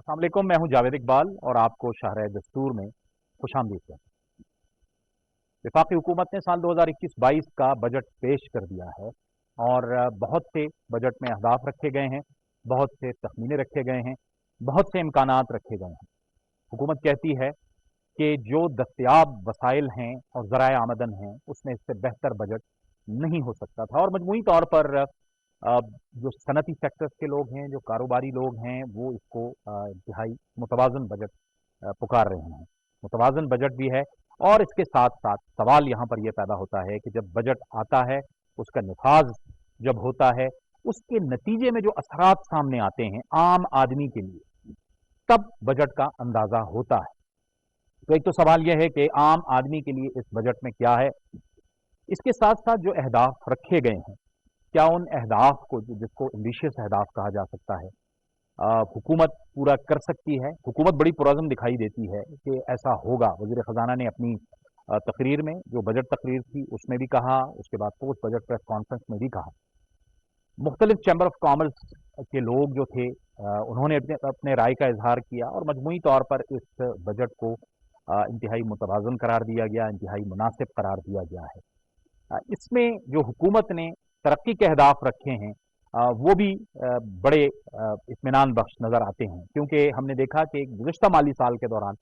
अस्सलाम वालेकुम, मैं हूं जावेद इकबाल और आपको शाहराह दस्तूर में खुशामदीद करता हूं। वफाकी हुकूमत ने साल 2021-22 का बजट पेश कर दिया है और बहुत से बजट में अहदाफ रखे गए हैं, बहुत से तखमीने रखे गए हैं, बहुत से इम्कानात रखे गए हैं। हुकूमत कहती है कि जो दस्तयाब वसाइल हैं और ज़राए आमदन हैं, उसमें इससे बेहतर बजट नहीं हो सकता था और मजमूई तौर पर जो सनती सेक्टर्स के लोग हैं, जो कारोबारी लोग हैं, वो इसको इंतहाई मुतवाज़न बजट पुकार रहे हैं। मुतवाज़न बजट भी है और इसके साथ साथ सवाल यहाँ पर यह पैदा होता है कि जब बजट आता है, उसका नफाज जब होता है, उसके नतीजे में जो असरात सामने आते हैं आम आदमी के लिए, तब बजट का अंदाज़ा होता है। तो एक तो सवाल यह है कि आम आदमी के लिए इस बजट में क्या है। इसके साथ साथ जो अहदाफ रखे गए हैं, क्या उन अहदाफ को, जिसको एम्बिशियस अहदाफ कहा जा सकता है, हुकूमत पूरा कर सकती है। हुकूमत बड़ी पुरज़्म दिखाई देती है कि ऐसा होगा। वज़ीर ख़ज़ाना ने अपनी तकरीर में, जो बजट तकरीर थी उसमें भी कहा, उसके बाद पोस्ट बजट प्रेस कॉन्फ्रेंस में भी कहा। मुख्तलिफ चैम्बर ऑफ कॉमर्स के लोग जो थे, उन्होंने अपने राय का इजहार किया और मजमूई तौर पर इस बजट को इंतहाई मुतवाज़न करार दिया गया, इंतहाई मुनासिब करार दिया गया है। इसमें जो हुकूमत ने तरक्की के अहदाफ रखे हैं, वो भी बड़े इत्मीनान बख्श नज़र आते हैं, क्योंकि हमने देखा कि गुज़िश्ता माली साल के दौरान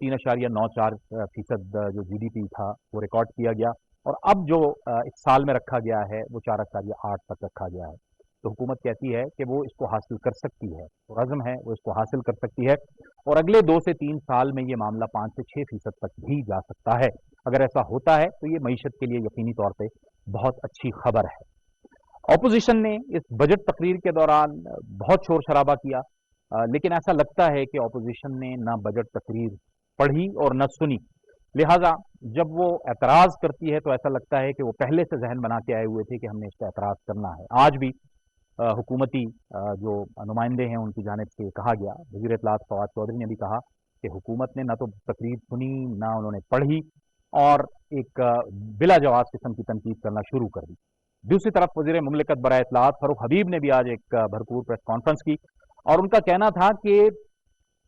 3.94% जो GDP था वो रिकॉर्ड किया गया और अब जो इस साल में रखा गया है वो 4.8 तक रखा गया है। तो हुकूमत कहती है कि वो इसको हासिल कर सकती है, तो अज़म है वो इसको हासिल कर सकती है और अगले 2 से 3 साल में ये मामला 5 से 6% तक भी जा सकता है। अगर ऐसा होता है तो ये मईशत के लिए यकीनी तौर पर बहुत अच्छी खबर है। ऑपोजिशन ने इस बजट तकरीर के दौरान बहुत शोर शराबा किया, लेकिन ऐसा लगता है कि ऑपोजिशन ने ना बजट तकरीर पढ़ी और न सुनी। लिहाजा जब वो एतराज़ करती है तो ऐसा लगता है कि वो पहले से जहन बना के आए हुए थे कि हमने इस पर एतराज़ करना है। आज भी हुकूमती जो नुमाइंदे हैं उनकी जानिब से कहा गया, वज़ीर इत्तलात फवाद चौधरी ने भी कहा कि हुकूमत ने ना तो तकरीर सुनी, ना उन्होंने पढ़ी और एक बिला जवाब किस्म की तनकीद करना शुरू कर दी। दूसरी तरफ वज़ीर मुमलिकत बराए इत्तलात फ़ारूक हबीब ने भी आज एक भरपूर प्रेस कॉन्फ्रेंस की और उनका कहना था कि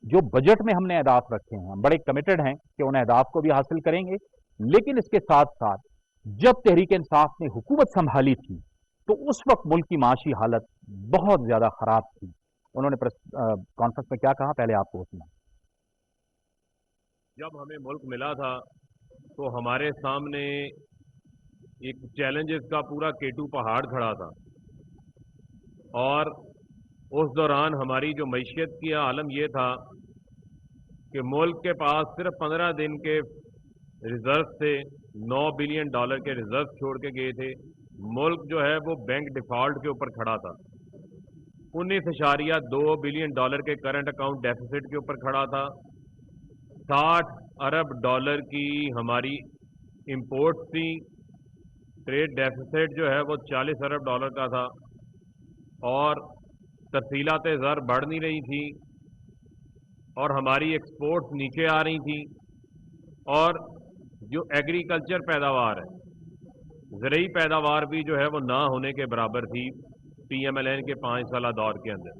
जो बजट में हमने अहदाफ रखे हैं, हम बड़े कमिटेड हैं कि उन अहदाफ को भी हासिल करेंगे, लेकिन इसके साथ साथ जब तहरीक इंसाफ ने हुकूमत संभाली थी तो उस वक्त मुल्क की माशी हालत बहुत ज़्यादा ख़राब थी। उन्होंने प्रेस कॉन्फ्रेंस में क्या कहा, पहले आपको सुना। जब हमें मुल्क मिला था तो हमारे सामने एक चैलेंजेस का पूरा केटू पहाड़ खड़ा था और उस दौरान हमारी जो मईशत की आलम ये था कि मुल्क के पास सिर्फ 15 दिन के रिजर्व से $9 बिलियन के रिजर्व छोड़ के गए थे। मुल्क जो है वो बैंक डिफ़ॉल्ट के ऊपर खड़ा था। 19.2 बिलियन के करंट अकाउंट डेफिसिट के ऊपर खड़ा था। 60 अरब डॉलर की हमारी इंपोर्ट थी। ट्रेड डेफिसिट जो है वो 40 अरब डॉलर का था और तफसीलात ज़र बढ़ नहीं रही थी और हमारी एक्सपोर्ट्स नीचे आ रही थी और जो एग्रीकल्चर पैदावार है, ज़रूरी पैदावार भी जो है वो ना होने के बराबर थी PMLN के 5 साल दौर के अंदर।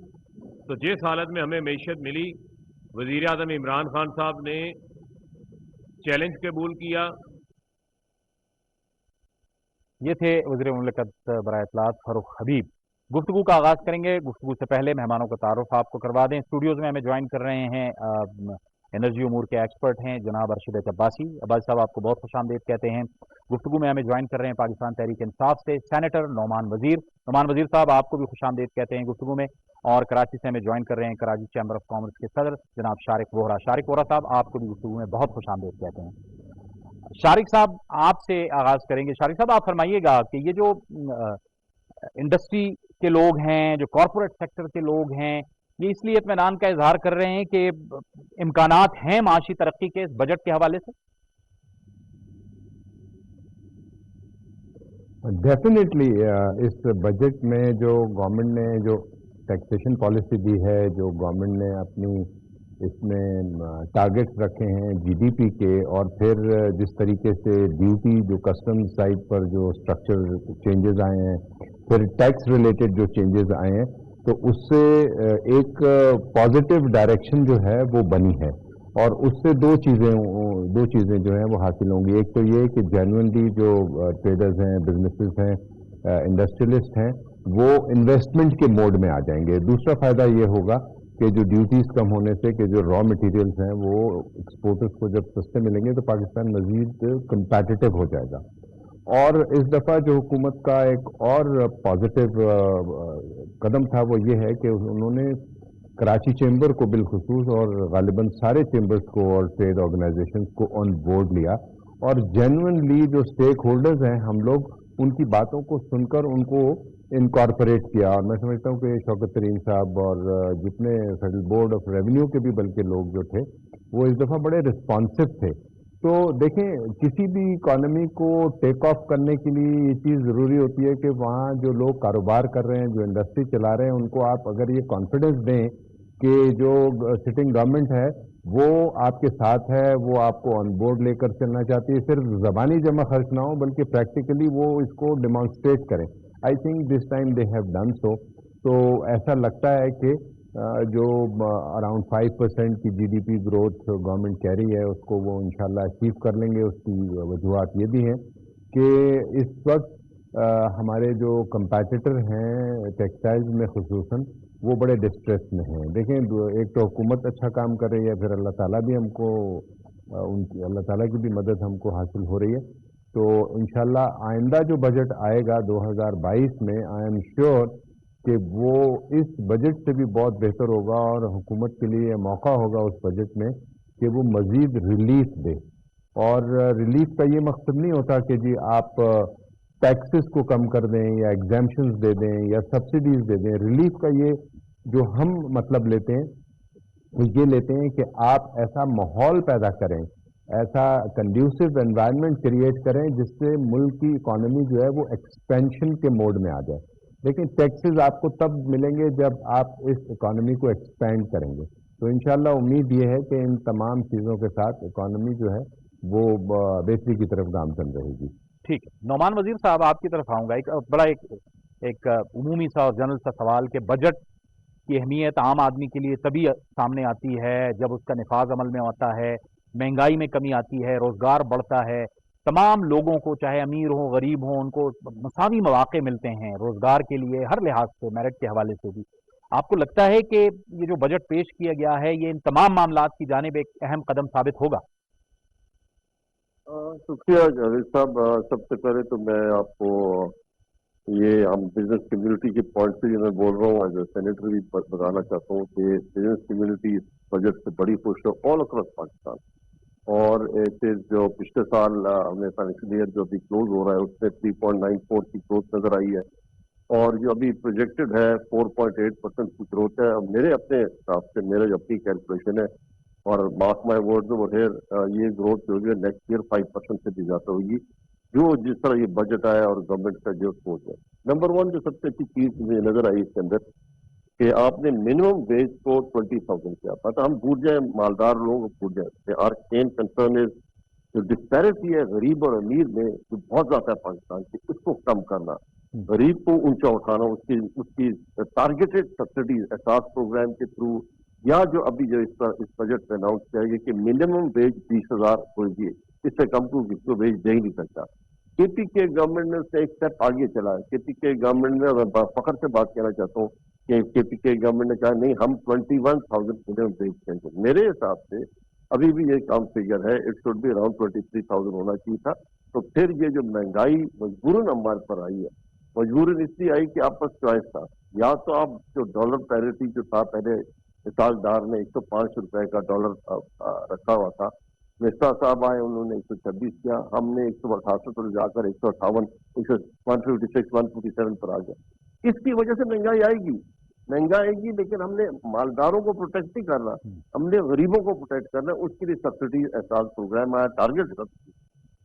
तो जिस हालत में हमें मईशत मिली, वज़ीर आज़म इमरान खान साहब ने चैलेंज कबूल किया। ये थे वज़ीर मुमलिकत बराए इत्तलात फ़ारूक हबीब। गुफ्तगू का आगाज़ करेंगे। गुफ्तगू से पहले मेहमानों का तारुफ आपको करवा दें। स्टूडियोज़ में हमें ज्वाइन कर रहे हैं एनर्जी उमूर के एक्सपर्ट हैं जनाब अरशद अब्बासी। अब्बासी साहब आपको बहुत खुशामदीद कहते हैं। गुफ्तगू में हमें ज्वाइन कर रहे हैं पाकिस्तान तहरीक इंसाफ से सेनेटर नौमान वज़ीर। नौमान वज़ीर साहब आपको भी खुशामदीद कहते हैं गुफ्तगू में। और कराची से हमें ज्वाइन कर रहे हैं कराची चैम्बर ऑफ कॉमर्स के सदर जनाब शारिक वोहरा। शारिक वोहरा साहब आपको भी गुफ्तगू में बहुत खुशामदीद कहते हैं। शारिक साहब आपसे आगाज़ करेंगे। शारिक साहब आप फरमाइएगा कि ये जो इंडस्ट्री के लोग हैं, जो कॉरपोरेट सेक्टर के लोग हैं, ये इसलिए इत्मीनान का इजहार कर रहे हैं कि इम्कानात हैं माशी तरक्की के इस बजट के हवाले से। डेफिनेटली इस बजट में जो गवर्नमेंट ने जो टैक्सेशन पॉलिसी दी है, जो गवर्नमेंट ने अपनी इसमें टारगेट्स रखे हैं GDP के, और फिर जिस तरीके से ड्यूटी जो कस्टम्स साइड पर जो स्ट्रक्चर चेंजेस आए हैं, फिर टैक्स रिलेटेड जो चेंजेस आए हैं, تو اس سے ایک پازیٹیو ڈائریکشن جو ہے وہ بنی ہے، اور اس سے دو چیزیں جو ہیں وہ حاصل ہوں گی۔ ایک تو یہ کہ جینوئنلی جو ٹریڈرز ہیں، بزنسز ہیں، انڈسٹریلسٹ ہیں، وہ انویسٹمنٹ کے موڈ میں آ جائیں گے۔ دوسرا فائدہ یہ ہوگا کہ جو ڈیوٹیز کم ہونے سے کہ جو را مٹیریلز ہیں وہ ایکسپورٹرز کو جب سستے ملیں گے تو پاکستان مزید کمپیٹیٹو ہو جائے گا۔ اور اس دفعہ جو حکومت کا ایک اور پازیٹیو قدم تھا وہ یہ ہے کہ انہوں نے کراچی چیمبر کو بالخصوص اور غالباً سارے چیمبرز کو اور ٹریڈ آرگنائزیشنز کو آن بورڈ لیا، اور جینوئنلی جو اسٹیک ہولڈرز ہیں ہم لوگ ان کی باتوں کو سن کر ان کو انکارپوریٹ کیا۔ اور میں سمجھتا ہوں کہ شوکت ترین صاحب اور جتنے فیڈرل بورڈ آف ریونیو کے بھی بلکہ لوگ جو تھے وہ اس دفعہ بڑے رسپانسو تھے۔ تو دیکھیں، کسی بھی اکانومی کو ٹیک آف کرنے کے لیے یہ چیز ضروری ہوتی ہے کہ وہاں جو لوگ کاروبار کر رہے ہیں، جو انڈسٹری چلا رہے ہیں، ان کو آپ اگر یہ کانفیڈنس دیں کہ جو سٹنگ گورنمنٹ ہے وہ آپ کے ساتھ ہے، وہ آپ کو آن بورڈ لے کر چلنا چاہتی ہے، صرف زبانی جمع خرچ نہ ہو بلکہ پریکٹیکلی وہ اس کو ڈیمانسٹریٹ کریں۔ I think this time they have done so. تو ایسا لگتا ہے کہ جو اراؤنڈ 5% کی G D P growth government کہہ رہی ہے اس کو وہ انشاءاللہ اچیو کر لیں گے۔ اس کی وجوہات یہ بھی ہیں کہ اس وقت ہمارے جو کمپیٹیٹر ہیں ٹیکسٹائلز میں خصوصاً وہ بڑے ڈسٹریس میں ہیں۔ دیکھیں، ایک تو حکومت اچھا کام کر رہی ہے، پھر اللہ تعالیٰ بھی ہم کو اللہ تعالیٰ کی بھی مدد ہم کو حاصل ہو رہی ہے۔ تو انشاءاللہ آئندہ جو بجٹ آئے گا 2022 میں، آئی ایم شیور کہ وہ اس بجٹ سے بھی بہت بہتر ہوگا، اور حکومت کے لیے موقع ہوگا اس بجٹ میں کہ وہ مزید ریلیف دے۔ اور ریلیف کا یہ مقصد نہیں ہوتا کہ جی آپ ٹیکسز کو کم کر دیں یا ایگزامپشنز دے دیں یا سبسڈیز دے دیں۔ ریلیف کا یہ جو ہم مطلب لیتے ہیں وہ یہ لیتے ہیں کہ آپ ایسا ماحول پیدا کریں، ایسا کنڈیوسو انوائرمنٹ کریٹ کریں جس سے ملک کی اکانومی جو ہے وہ ایکسپینشن کے موڈ میں آ جائے۔ لیکن ٹیکسز آپ کو تب ملیں گے جب آپ اس اکانومی کو ایکسپینڈ کریں گے۔ تو انشاءاللہ امید یہ ہے کہ ان تمام چیزوں کے ساتھ اکانومی جو ہے وہ بہتری کی طرف گامزن رہے گی۔ ٹھیک ہے، نعمان وزیر صاحب آپ کی طرف آؤں گا۔ ایک عمومی سا اور جنرل سا سوال کہ بجٹ کی اہمیت عام آدمی کے لیے تبھی سامنے آتی ہے جب اس کا نفاذ عمل میں آتا ہے، مہنگائی میں کمی آتی ہے، روزگار بڑھتا ہے، تمام لوگوں کو چاہے امیر ہوں غریب ہوں ان کو مساوی مواقع ملتے ہیں روزگار کے لیے، ہر لحاظ سے، میرٹ کے حوالے سے بھی۔ آپ کو لگتا ہے کہ یہ جو بجٹ پیش کیا گیا ہے یہ ان تمام معاملات کی جانب ایک اہم قدم ثابت ہوگا؟ شکریہ جاوید صاحب۔ سب سے پہلے تو میں آپ کو یہ ہم بزنس کمیونٹی کے پوائنٹ سے میں بول رہا ہوں ایز اے سینیٹر بھی بتانا چاہتا ہوں کہ بزنس کمیونٹی اس بجٹ سے بڑی خوش ہے آل اکراس پاکستان۔ اور جو پچھلے سال ہم نے فائنینشیل ایئر جو ابھی کلوز ہو رہا ہے اس میں 3.94 کی گروتھ نظر آئی ہے، اور جو ابھی پروجیکٹڈ ہے 4.8% کی گروتھ ہے۔ میرے اپنے حساب سے میرے جو اپنی کیلکولیشن ہے، اور mark my words over here, یہ گروتھ جو ہے نیکسٹ ایئر 5% سے بھی زیادہ ہوگی، جو جس طرح یہ بجٹ آیا اور گورنمنٹ کا جو سوچ ہے۔ نمبر 1 جو سب سے اچھی چیز مجھے نظر آئی اس کے اندر کہ آپ نے منیمم ویج کو 20,000 کیا۔ پتہ ہم بھول جائیں، مالدار لوگ بھول جائیں، آر مین کنسرن از جو ڈسپیرٹی ہے غریب اور امیر میں جو بہت زیادہ ہے پاکستان کی، اس کو کم کرنا، غریب کو اونچا اٹھانا، اس کی ٹارگیٹڈ سبسڈیز احساس پروگرام کے تھرو، یا جو ابھی جو اس بجٹ میں اناؤنس کیا گیا کہ منیمم ویج 20,000 ہوگی، اس سے کم کو کسی کو ویج دے ہی نہیں سکتا۔ کے پی کے گورنمنٹ نے اس سے ایک اسٹیپ آگے چلا ہے۔ کے پی کے گورنمنٹ نے، میں فخر سے بات کہنا چاہتا ہوں کہ کے پی کے گورنمنٹ نے کہا نہیں ہم 21,000 منیمم ویج دیں گے۔ میرے حساب سے ابھی بھی یہ کام فگر ہے، اٹ شوڈ بی اراؤنڈ 23,000 ہونا چاہیے تھا۔ تو پھر یہ جو مہنگائی مجبوراً ہمارے پر آئی ہے، مجبوراً اس لیے آئی کہ آپ پاس چوائس تھا، یا تو آپ جو ڈالر پیرٹی جو تھا پہلے اساس-دار نے 105 روپے کا ڈالر رکھا ہوا تھا، مسٹر صاحب آئے انہوں نے 126 کیا، ہم نے 168 پر جا کر 158 156 157 پر آ گیا۔ اس کی وجہ سے مہنگائی آئے گی، لیکن ہم نے مالداروں کو پروٹیکٹ نہیں کرنا، ہم نے غریبوں کو پروٹیکٹ کرنا۔ اس کے لیے سبسڈی احساس پروگرام آیا، ٹارگیٹ سبسڈی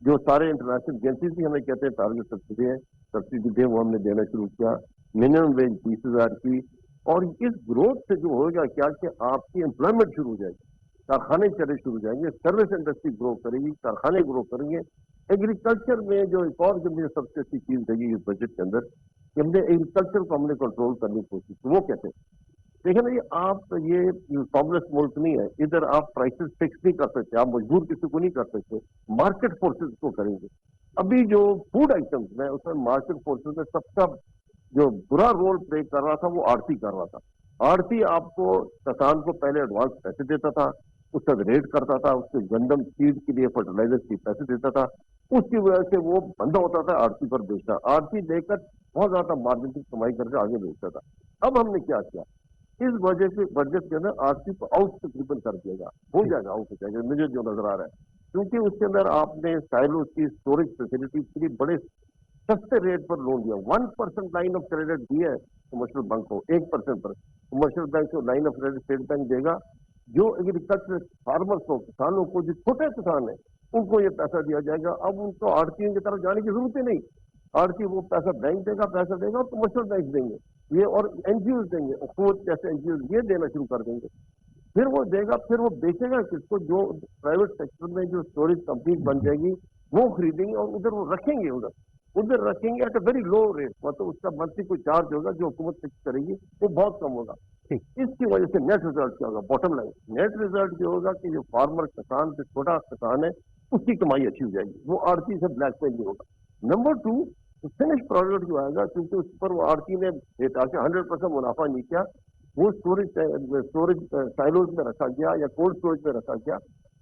جو سارے انٹرنیشنل ایجنسیز بھی ہمیں کہتے ہیں ٹارگیٹ سبسڈی دیں، وہ ہم نے دینا شروع کیا۔ منیمم ویج 20,000 کی، اور اس گروتھ سے جو ہوگا کیا کہ آپ کی امپلائمنٹ شروع ہو جائے گی، کارخانے چلے شروع ہو جائیں گے، سروس انڈسٹری گرو کرے گی، کارخانے گرو کریں گے۔ ایگریکلچر میں جو ایک اور جو مجھے سب سے اچھی چیز لگی اس بجٹ کے اندر कि हमने एग्रीकल्चर को हमने कंट्रोल करने की कोशिश की। वो कहते हैं देखिए ना, ये आप ये कॉमर्स मुल्क नहीं है, इधर आप प्राइसेस फिक्स नहीं कर सकते, आप मजबूर किसी को नहीं कर सकते, मार्केट फोर्सेस को करेंगे। अभी जो फूड आइटम्स में उसमें मार्केट फोर्सेस में सबका जो बुरा रोल प्ले कर रहा था वो आड़ती कर रहा था। आड़ती आपको किसान को पहले एडवांस पैसे देता था, उसका रेट करता था, उसके गंदम सीड के लिए फर्टिलाइजर के पैसे देता था, उसकी वजह से वो बंदा होता था आड़ती पर बेचता, आड़ती देकर बहुत ज्यादा मार्जिन की कमाई करके आगे बेचता था। अब हमने क्या किया, इस वजह से बजट के अंदर आरसी को आउट तकरीबन कर दिएगा, हो जाएगा, आउट हो जाएगा, मुझे जो नजर आ रहा है, क्योंकि उसके अंदर आपने साइलोज की स्टोरेज फैसिलिटीज के लिए बड़े सस्ते रेट पर लोन दिया। 1% लाइन ऑफ क्रेडिट दी है कमर्शियल बैंक को, 1% पर कमर्शियल बैंक को line of credit state bank देगा। जो एग्रीकल्चर फार्मर्स को, किसानों को, जो छोटे किसान है उनको ये पैसा दिया जाएगा। अब उनको आड़तियों की तरफ जाने की जरूरत ही नहीं, आड़ती वो पैसा बैंक देगा, पैसा देगा और कमर्शियल बैंक देंगे ये, और एनजीओ देंगे, खुद जैसे एनजीओ ये देना शुरू कर देंगे। फिर वो देगा, फिर वो बेचेगा किसको, जो प्राइवेट सेक्टर में जो स्टोरेज कंपनी बन जाएगी वो खरीदेंगे और उधर वो रखेंगे, उधर रखेंगे at a very low rate, मतलब उसका मंथली कोई चार्ज होगा जो हुकूमत फिक्स करेगी वो बहुत कम होगा। इसकी वजह से नेट रिजल्ट क्या होगा, बॉटम लाइन नेट रिजल्ट ये होगा कि जो फार्मर किसान से छोटा किसान है उसकी कमाई अच्छी हो जाएगी, वो आड़ती से ब्लैकमेल नहीं होगा। नंबर 2, फिनिश प्रोडक्ट जो आएगा, क्योंकि उस पर वो आड़ती ने बेटा के 100% मुनाफा नहीं किया, वो स्टोरेज साइलोज में रखा गया या कोल्ड स्टोरेज में रखा गया,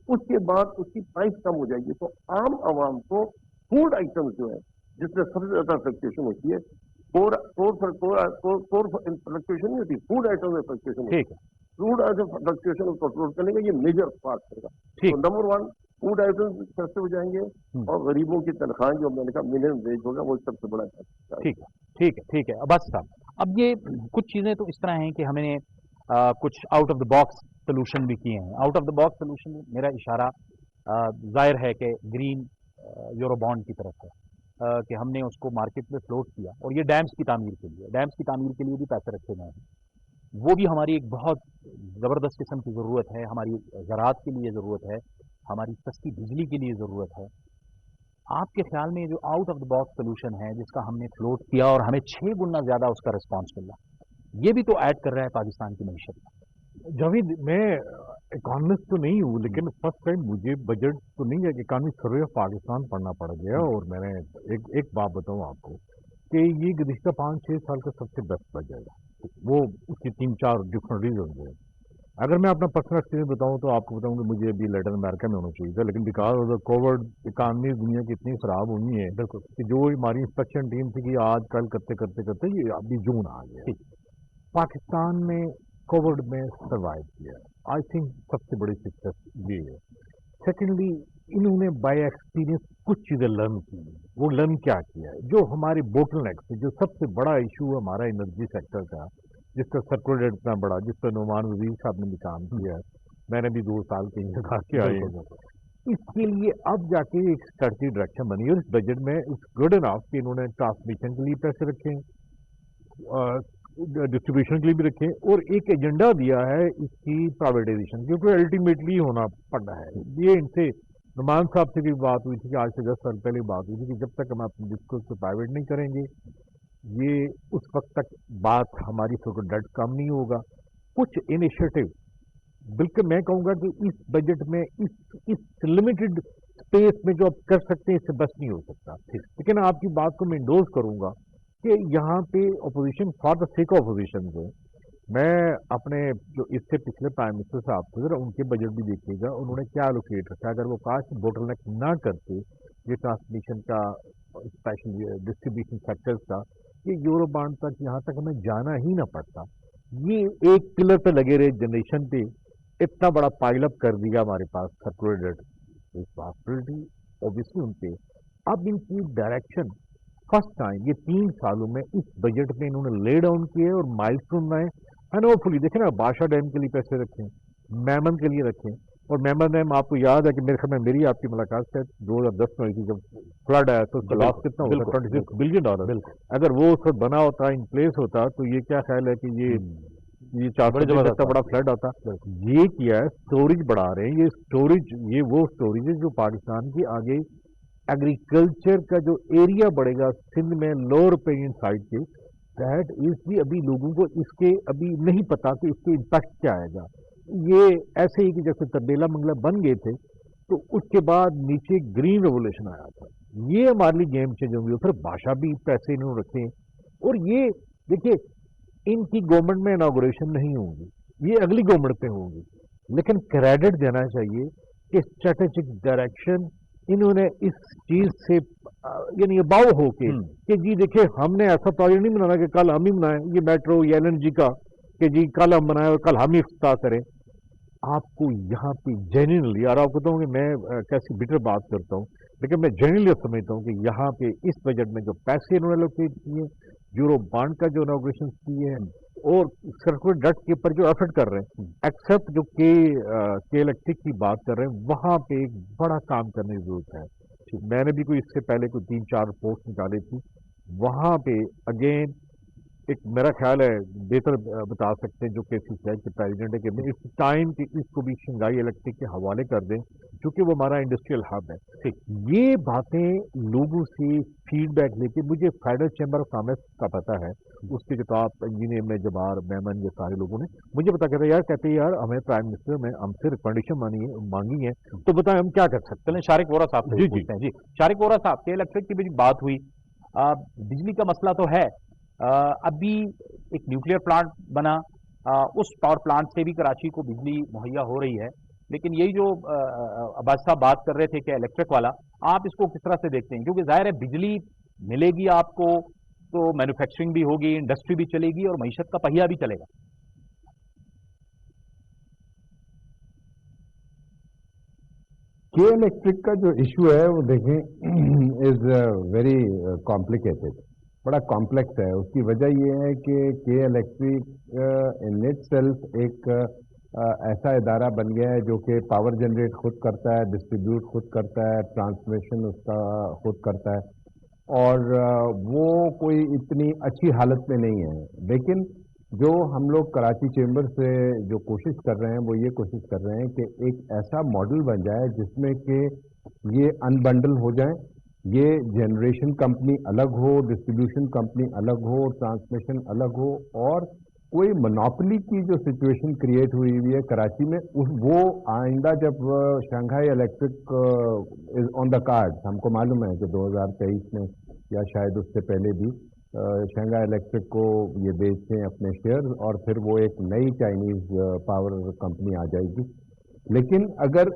उसके बाद उसकी प्राइस कम हो जाएगी। तो आम आवाम को फूड आइटम्स जो है जिसमें सबसे ज्यादा फ्लक्चुएशन होती है, कोर फ्लक्चुएशन नहीं होती, फूड आइटम में फ्लक्चुएशन होती है, फूड आइटम फ्लक्चुएशन को कंट्रोल करने का ये मेजर पार्ट होगा। तो नंबर 1 फूड आइटम सस्ते हो जाएंगे और गरीबों की तनख्वाह जो मैंने कहा मिनिमम वेज होगा वो सबसे बड़ा है। ठीक है बस साहब, अब ये कुछ चीज़ें तो इस तरह हैं कि हमने कुछ out of the box solution भी किए हैं। Out of the box solution मेरा इशारा जाहिर है कि ग्रीन यूरो बॉन्ड की तरफ है, कि हमने उसको मार्केट में फ्लोट किया, और ये डैम्स की तामीर के लिए भी पैसे रखे गए हैं। वो भी हमारी एक बहुत ज़बरदस्त किस्म की ज़रूरत है, हमारी ज़राअत के लिए ज़रूरत है, हमारी सस्ती बिजली के लिए ज़रूरत है। आपके ख्याल में जो out of the box solution है जिसका हमने फ्लोट किया और हमें 6 गुना ज़्यादा उसका रिस्पॉन्स मिला, ये भी तो ऐड कर रहा है पाकिस्तान की मईशत में? जावेद, मैं इकॉनमिस्ट तो नहीं हूँ, लेकिन फर्स्ट टाइम मुझे बजट तो नहीं है, इकॉनमिक सर्वे ऑफ पाकिस्तान पढ़ना पड़ गया, और मैंने एक बात बताऊँ आपको कि ये गुज़िश्ता 5-6 साल का सबसे बेस्ट बजट है। वो उसकी 3-4 डिफरेंट रीजन है। अगर मैं अपना पर्सनल एक्सपीरियंस बताऊँ तो आपको बताऊँ कि मुझे अभी लैटिन अमेरिका में होना चाहिए था, लेकिन because of the Covid economy दुनिया की इतनी ख़राब हुई है बिल्कुल कि जो हमारी इंस्पेक्शन टीम थी कि आज कल करते करते करते ये अभी जून आ गया। पाकिस्तान में कोविड में सर्वाइव किया, आई थिंक सबसे बड़ी सक्सेस ये है। सेकेंडली, इन्होंने बाय एक्सपीरियंस कुछ चीज़ें लर्न की। वो लर्न क्या किया है, जो हमारे बोटलनेक से, जो सबसे बड़ा इशू है हमारा एनर्जी सेक्टर का, जिसका सर्कुलेट इतना बड़ा, जिस पर नुमान वजीर साहब ने भी काम किया है, मैंने भी 2 साल के लगा के आए हैं, इसके लिए अब जाके एक स्ट्रेटजी डायरेक्शन बनी है। और इस बजट में इट्स गुड इनफ कि इन्होंने ट्रांसमिशन के लिए पैसे रखे, डिस्ट्रीब्यूशन के लिए भी रखे, और एक एजेंडा दिया है इसकी प्राइवेटाइजेशन, क्योंकि अल्टीमेटली होना पड़ना है। ये इनसे नुमान साहब से भी बात हुई थी कि आज से 10 साल पहले बात हुई थी कि जब तक हम अपने डिस्कोर्स को प्राइवेट नहीं करेंगे, ये उस वक्त तक बात हमारी सोशल डेट कम नहीं होगा। कुछ इनिशिएटिव बिल्कुल मैं कहूँगा कि इस बजट में इस लिमिटेड स्पेस में जो आप कर सकते हैं इससे बस नहीं हो सकता। लेकिन आपकी बात को मैं इंडोर्स करूँगा कि यहाँ पे opposition for the sake of opposition जो मैं अपने जो इससे पिछले प्राइम मिनिस्टर साहब थे जरा उनके बजट भी देखिएगा, उन्होंने क्या एलोकेट रखा। अगर वो काश बोटलनेक ना करते ये ट्रांसमिशन का, स्पेशल डिस्ट्रीब्यूशन सेक्टर्स का, ये यूरो बॉन्ड तक यहाँ तक हमें जाना ही ना पड़ता। ये एक पिलर पे लगे रहे जनरेशन पे, इतना बड़ा पाइल अप कर दिया हमारे पास सर्कुलेटेड रिस्पॉन्सिबिलिटी ऑब्वियसली उन पे। अब इनकी डायरेक्शन फर्स्ट टाइम ये 3 सालों में इस बजट में इन्होंने ले डाउन किए और माइलस्टोन बनाए। एंड होपफुली देखें ना, बादशाह डैम के लिए पैसे रखें, मेमन के लिए रखें, और मेमन डैम आपको याद है कि मेरे ख्याल में मेरी आपकी मुलाकात से 2010 में हुई थी जब फ्लड आया, तो उसका लॉस कितना होता है, $26 बिलियन। अगर वो उस वक्त बना होता, इन प्लेस होता, तो ये क्या ख्याल है कि ये 4 का बड़ा फ्लड आता। ये किया है, स्टोरेज बढ़ा रहे हैं। ये स्टोरेज, ये वो स्टोरेज है जो पाकिस्तान की आगे एग्रीकल्चर का जो एरिया बढ़ेगा सिंध में लोअर पेनिन साइड के, दैट इज भी अभी लोगों को इसके अभी नहीं पता कि इसके इम्पैक्ट क्या आएगा। ये ऐसे ही कि जैसे तबेला मंगला बन गए थे तो उसके बाद नीचे ग्रीन रेवोल्यूशन आया था, ये हमारे लिए गेम चेंज होंगे। फिर भाषा भी पैसे इन्होंने रखे, और ये देखिए इनकी गवर्नमेंट में इनॉग्रेशन नहीं होंगी, ये अगली गवर्नमेंट पे होंगी, लेकिन क्रेडिट देना चाहिए कि स्ट्रेटेजिक डायरेक्शन इन्होंने इस चीज से यानी अबाव होके कि जी देखिए हमने ऐसा प्रोजेक्ट नहीं बनाना कि कल हम ही बनाएं ये मेट्रो या LNG का, कि जी कल हम बनाएं और कल हम ही इफ्तिताह करें। आपको यहाँ पे जेन्युइनली, और आपको बताऊँ कि मैं कैसी बिटर बात करता हूँ, लेकिन मैं जेन्युइनली समझता हूँ कि यहाँ पे इस बजट में जो पैसे इन्होंने एलोकेट किए, यूरो बॉन्ड का जो इनॉग्रेशन किए हैं, और सर्कुलर डेट के ऊपर जो एफर्ट कर रहे हैं, एक्सेप्ट जो के इलेक्ट्रिक की बात कर रहे हैं, वहाँ पे एक बड़ा काम करने की जरूरत है। मैंने भी कोई इससे पहले कोई 3-4 रिपोर्ट निकाली थी, वहाँ पे अगेन एक मेरा ख्याल है बेहतर बता सकते हैं जो KCCI के प्रेसिडेंट है कि इस टाइम कि इसको भी शंघाई इलेक्ट्रिक के हवाले कर दें, क्योंकि वो हमारा इंडस्ट्रियल हब है। ये बातें लोगों से फीडबैक लेके, मुझे फेडरल चैम्बर ऑफ कॉमर्स का पता है, उसके जो टॉप इंजीनियर में जवाहर मेमन, ये सारे लोगों ने मुझे पता कहते यार, कहते यार हमें प्राइम मिनिस्टर में हमसे रिकमेंडेशन मांगी है, तो बताएं हम क्या कर सकते हैं। चलें शारिक वोरा साहब से पूछते हैं। जी शारिक वोरा साहब, के इलेक्ट्रिक की भी बात हुई, बिजली का मसला तो है, अभी एक न्यूक्लियर प्लांट बना, उस पावर प्लांट से भी कराची को बिजली मुहैया हो रही है, लेकिन यही जो अब्बास साहब बात कर रहे थे कि इलेक्ट्रिक वाला, आप इसको किस तरह से देखते हैं? क्योंकि जाहिर है बिजली मिलेगी आपको तो मैन्युफैक्चरिंग भी होगी, इंडस्ट्री भी चलेगी और मईशत का पहिया भी चलेगा। के इलेक्ट्रिक का जो इशू है वो देखें इज वेरी कॉम्प्लिकेटेड, बड़ा कॉम्प्लेक्स है। उसकी वजह ये है कि के इलेक्ट्रिक इन इट सेल्फ एक ऐसा इदारा बन गया है जो कि पावर जनरेट खुद करता है, डिस्ट्रीब्यूट खुद करता है, ट्रांसमिशन उसका खुद करता है, और वो कोई इतनी अच्छी हालत में नहीं है। लेकिन जो हम लोग कराची चेंबर से जो कोशिश कर रहे हैं वो ये कोशिश कर रहे हैं कि एक ऐसा मॉडल बन जाए जिसमें कि ये अनबंडल हो जाए, ये जनरेशन कंपनी अलग हो, डिस्ट्रीब्यूशन कंपनी अलग हो, ट्रांसमिशन अलग हो, और कोई मोनोपोली की जो सिचुएशन क्रिएट हुई हुई है कराची में वो आइंदा जब Shanghai electric is on the card, हमको मालूम है कि 2023 में या शायद उससे पहले भी शंघाई इलेक्ट्रिक को ये बेचें अपने शेयर और फिर वो एक नई चाइनीज पावर कंपनी आ जाएगी। लेकिन अगर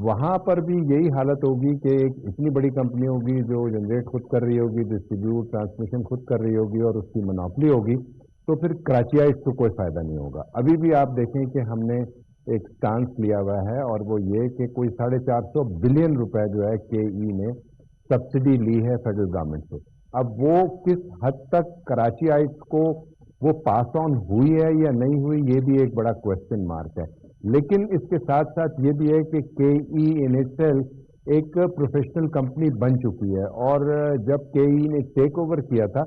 वहाँ पर भी यही हालत होगी कि एक इतनी बड़ी कंपनी होगी जो जनरेट खुद कर रही होगी, डिस्ट्रीब्यूट ट्रांसमिशन खुद कर रही होगी और उसकी मोनोपोली होगी, तो फिर कराचियाइज को कोई फ़ायदा नहीं होगा। अभी भी आप देखें कि हमने एक स्टांस लिया हुआ है और वो ये कि कोई 450 बिलियन रुपए जो है KE ने सब्सिडी ली है फेडरल गवर्नमेंट से। अब वो किस हद तक कराचियाइज को वो पास ऑन हुई है या नहीं हुई, ये भी एक बड़ा क्वेश्चन मार्क है। लेकिन इसके साथ साथ ये भी है कि KE इन इटसेल्फ एक प्रोफेशनल कंपनी बन चुकी है, और जब KE ने टेक ओवर किया था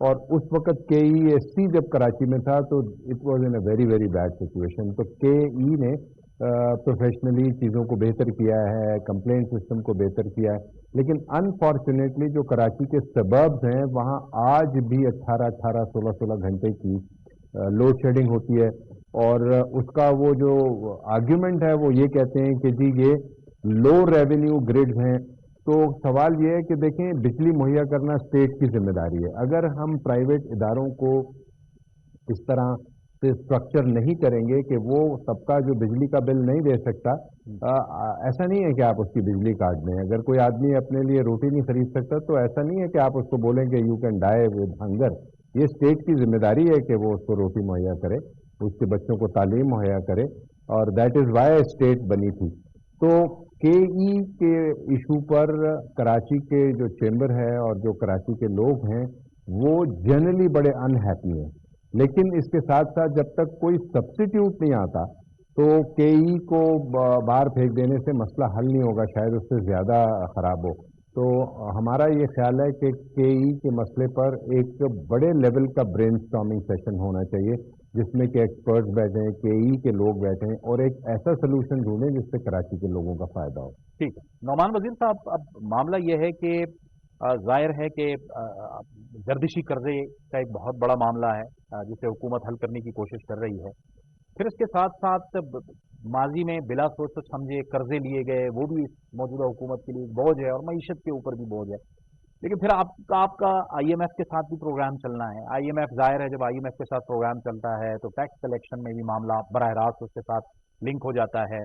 और उस वक्त KESC जब कराची में था तो it was in a very very bad situation. तो KE ने प्रोफेशनली चीज़ों को बेहतर किया है, कंप्लेंट सिस्टम को बेहतर किया है, लेकिन अनफॉर्चुनेटली जो कराची के सबर्ब्स हैं वहाँ आज भी 18-18, 16-16 घंटे की लोड शेडिंग होती है, और उसका वो जो आर्ग्यूमेंट है वो ये कहते हैं कि जी ये लो रेवेन्यू ग्रिड्स हैं। तो सवाल ये है कि देखें, बिजली मुहैया करना स्टेट की जिम्मेदारी है। अगर हम प्राइवेट इदारों को इस तरह से स्ट्रक्चर नहीं करेंगे कि वो सबका जो बिजली का बिल नहीं दे सकता, ऐसा नहीं है कि आप उसकी बिजली काट दें। अगर कोई आदमी अपने लिए रोटी नहीं खरीद सकता तो ऐसा नहीं है कि आप उसको बोलें कि you can die with hunger. ये स्टेट की जिम्मेदारी है कि वो उसको रोटी मुहैया करे, उसके बच्चों को तालीम मुहैया करे, और दैट इज़ वाई स्टेट बनी थी। तो KE के इशू पर कराची के जो चेंबर है और जो कराची के लोग हैं वो जनरली बड़े अनहैप्पी हैं। लेकिन इसके साथ साथ जब तक कोई सब्स्टिट्यूट नहीं आता तो KE को बाहर फेंक देने से मसला हल नहीं होगा, शायद उससे ज़्यादा ख़राब हो। तो हमारा ये ख्याल है कि KE के मसले पर एक बड़े लेवल का ब्रेनस्टॉर्मिंग सेशन होना चाहिए, جس میں کہ ایکسپرٹس بیٹھے ہیں, KE کے لوگ بیٹھے ہیں, اور ایک ایسا سلوشن ڈھونڈیں جس سے کراچی کے لوگوں کا فائدہ ہو. ٹھیک ہے نعمان وزیر صاحب, اب معاملہ یہ ہے کہ ظاہر ہے کہ گردشی قرضے کا ایک بہت بڑا معاملہ ہے جسے حکومت حل کرنے کی کوشش کر رہی ہے. پھر اس کے ساتھ ساتھ ماضی میں بلا سوچ سمجھے قرضے لیے گئے, وہ بھی موجودہ حکومت کے لیے بوجھ ہے, اور معیشت کے اوپر بھی بوجھ ہے. لیکن پھر آپ کا IMF کے ساتھ بھی پروگرام چلنا ہے. IMF ظاہر ہے جب IMF کے ساتھ پروگرام چلتا ہے تو ٹیکس کلیکشن میں بھی معاملہ براہ راست اس کے ساتھ لنک ہو جاتا ہے.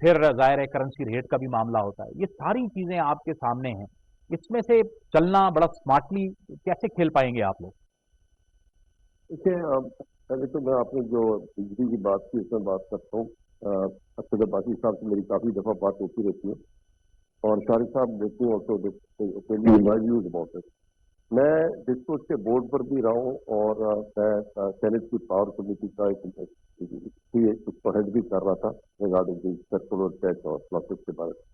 پھر ظاہر ہے کرنسی ریٹ کا بھی معاملہ ہوتا ہے. یہ ساری چیزیں آپ کے سامنے ہیں, اس میں سے چلنا بڑا اسمارٹلی کیسے کھیل پائیں گے آپ لوگ؟ دیکھیے پہلے تو میں آپ نے جو بجلی کی بات کی اس میں بات کرتا ہوں. اسد عباسی صاحب سے میری کافی دفعہ بات ہوتی رہتی ہے, اور شارق صاحب دیکھتے ہیں. میں ڈسکوس کے بورڈ پر بھی رہا ہوں, اور میں سینٹ کی پاور کمیٹی کا اس کو ہیڈ بھی کر رہا تھا ریگارڈنگ سرکولر ٹیکس اور پروسیس کے بارے میں.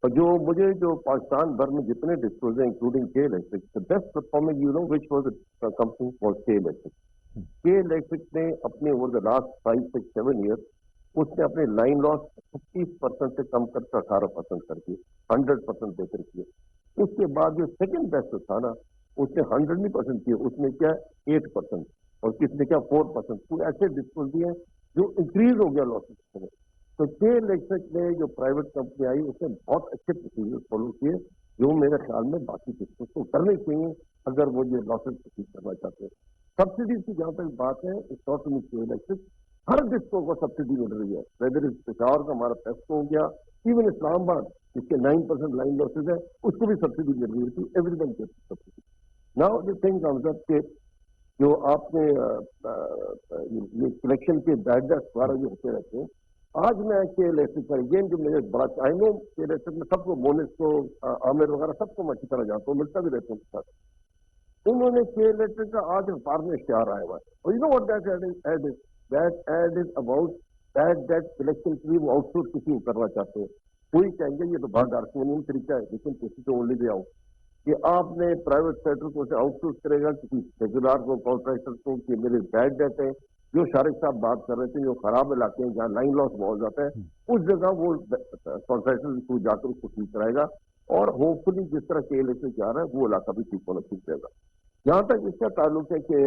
اور جو مجھے جو پاکستان بھر میں جتنے ڈسکلوز ہیں including K electric, best performing you know which was company for K electric. K electric نے اپنے اوور دا لاسٹ 5-6-7 ایئر اس نے اپنے لائن لاس 25% سے کم کر کے 18% کر دیے, 100% بہتر کیے. اس کے بعد جو سیکنڈ بیسٹ تھا نا, اس نے 100% کیے, اس نے کیا 8%, اور کس نے کیا 4%. کوئی ایسے ڈسکلوز بھی ہیں جو انکریز ہو گیا لاسز میں. تو کے الیکٹرک میں جو پرائیویٹ کمپنی آئی اس نے بہت اچھے پروسیجر فالو کیے, جو میرے خیال میں باقی ڈسکلوز کو کرنے چاہیے اگر وہ یہ لاسز ٹھیک کرنا چاہتے ہیں. سبسڈیز کی جہاں تک بات ہے, کے الیکٹرک ہر ڈسکو کو سبسڈی مل رہی ہے. ویدر اس پشاور کا ہمارا پیسکو ہو گیا, ایون اسلام آباد جس کے 9% لائن لاسز ہے اس کو بھی سبسڈی مل رہی تھی. ایوری ون کے subsidy. Now the thing comes up کہ جو آپ نے یہ کلیکشن کے بیڈ ڈیٹس وغیرہ جو ہوتے رہتے ہیں, آج میں کے الیکٹرک پر اگین جو میرے بڑا چاہیے کے الیکٹرک میں سب کو مونس کو عامر وغیرہ سب کو میں اچھی طرح جانتا ہوں, ملتا بھی رہتا ہوں ساتھ. انہوں نے کے الیکٹرک کا آج اخبار میں اشتہار آیا ہوا ہے, اور you know what that ad is about that collection کے لیے وہ آؤٹ سورس کسی کو کرنا چاہتے ہیں. کوئی کہیں گے یہ تو بہت ڈارکونین طریقہ ہے, لیکن کسی تو اونلی دے آؤ کہ آپ نے پرائیویٹ سیکٹر کو آؤٹ سورس کرے گا کسی ٹھیکیدار کو, کانٹریکٹر کو, کہ میرے بیڈ ڈیٹ ہے جو شارق صاحب بات کر رہے تھے, جو خراب علاقے ہیں جہاں لائن لاس بہت جاتا ہے, اس جگہ وہ کانٹریکٹر کو جا کر اس کو ٹھیک کرائے گا, اور ہوپ فلی جس طرح کے الیکشن جا رہا ہے وہ علاقہ بھی ٹھیک ہونا ٹھیک رہے گا. جہاں تک اس کا تعلق ہے کہ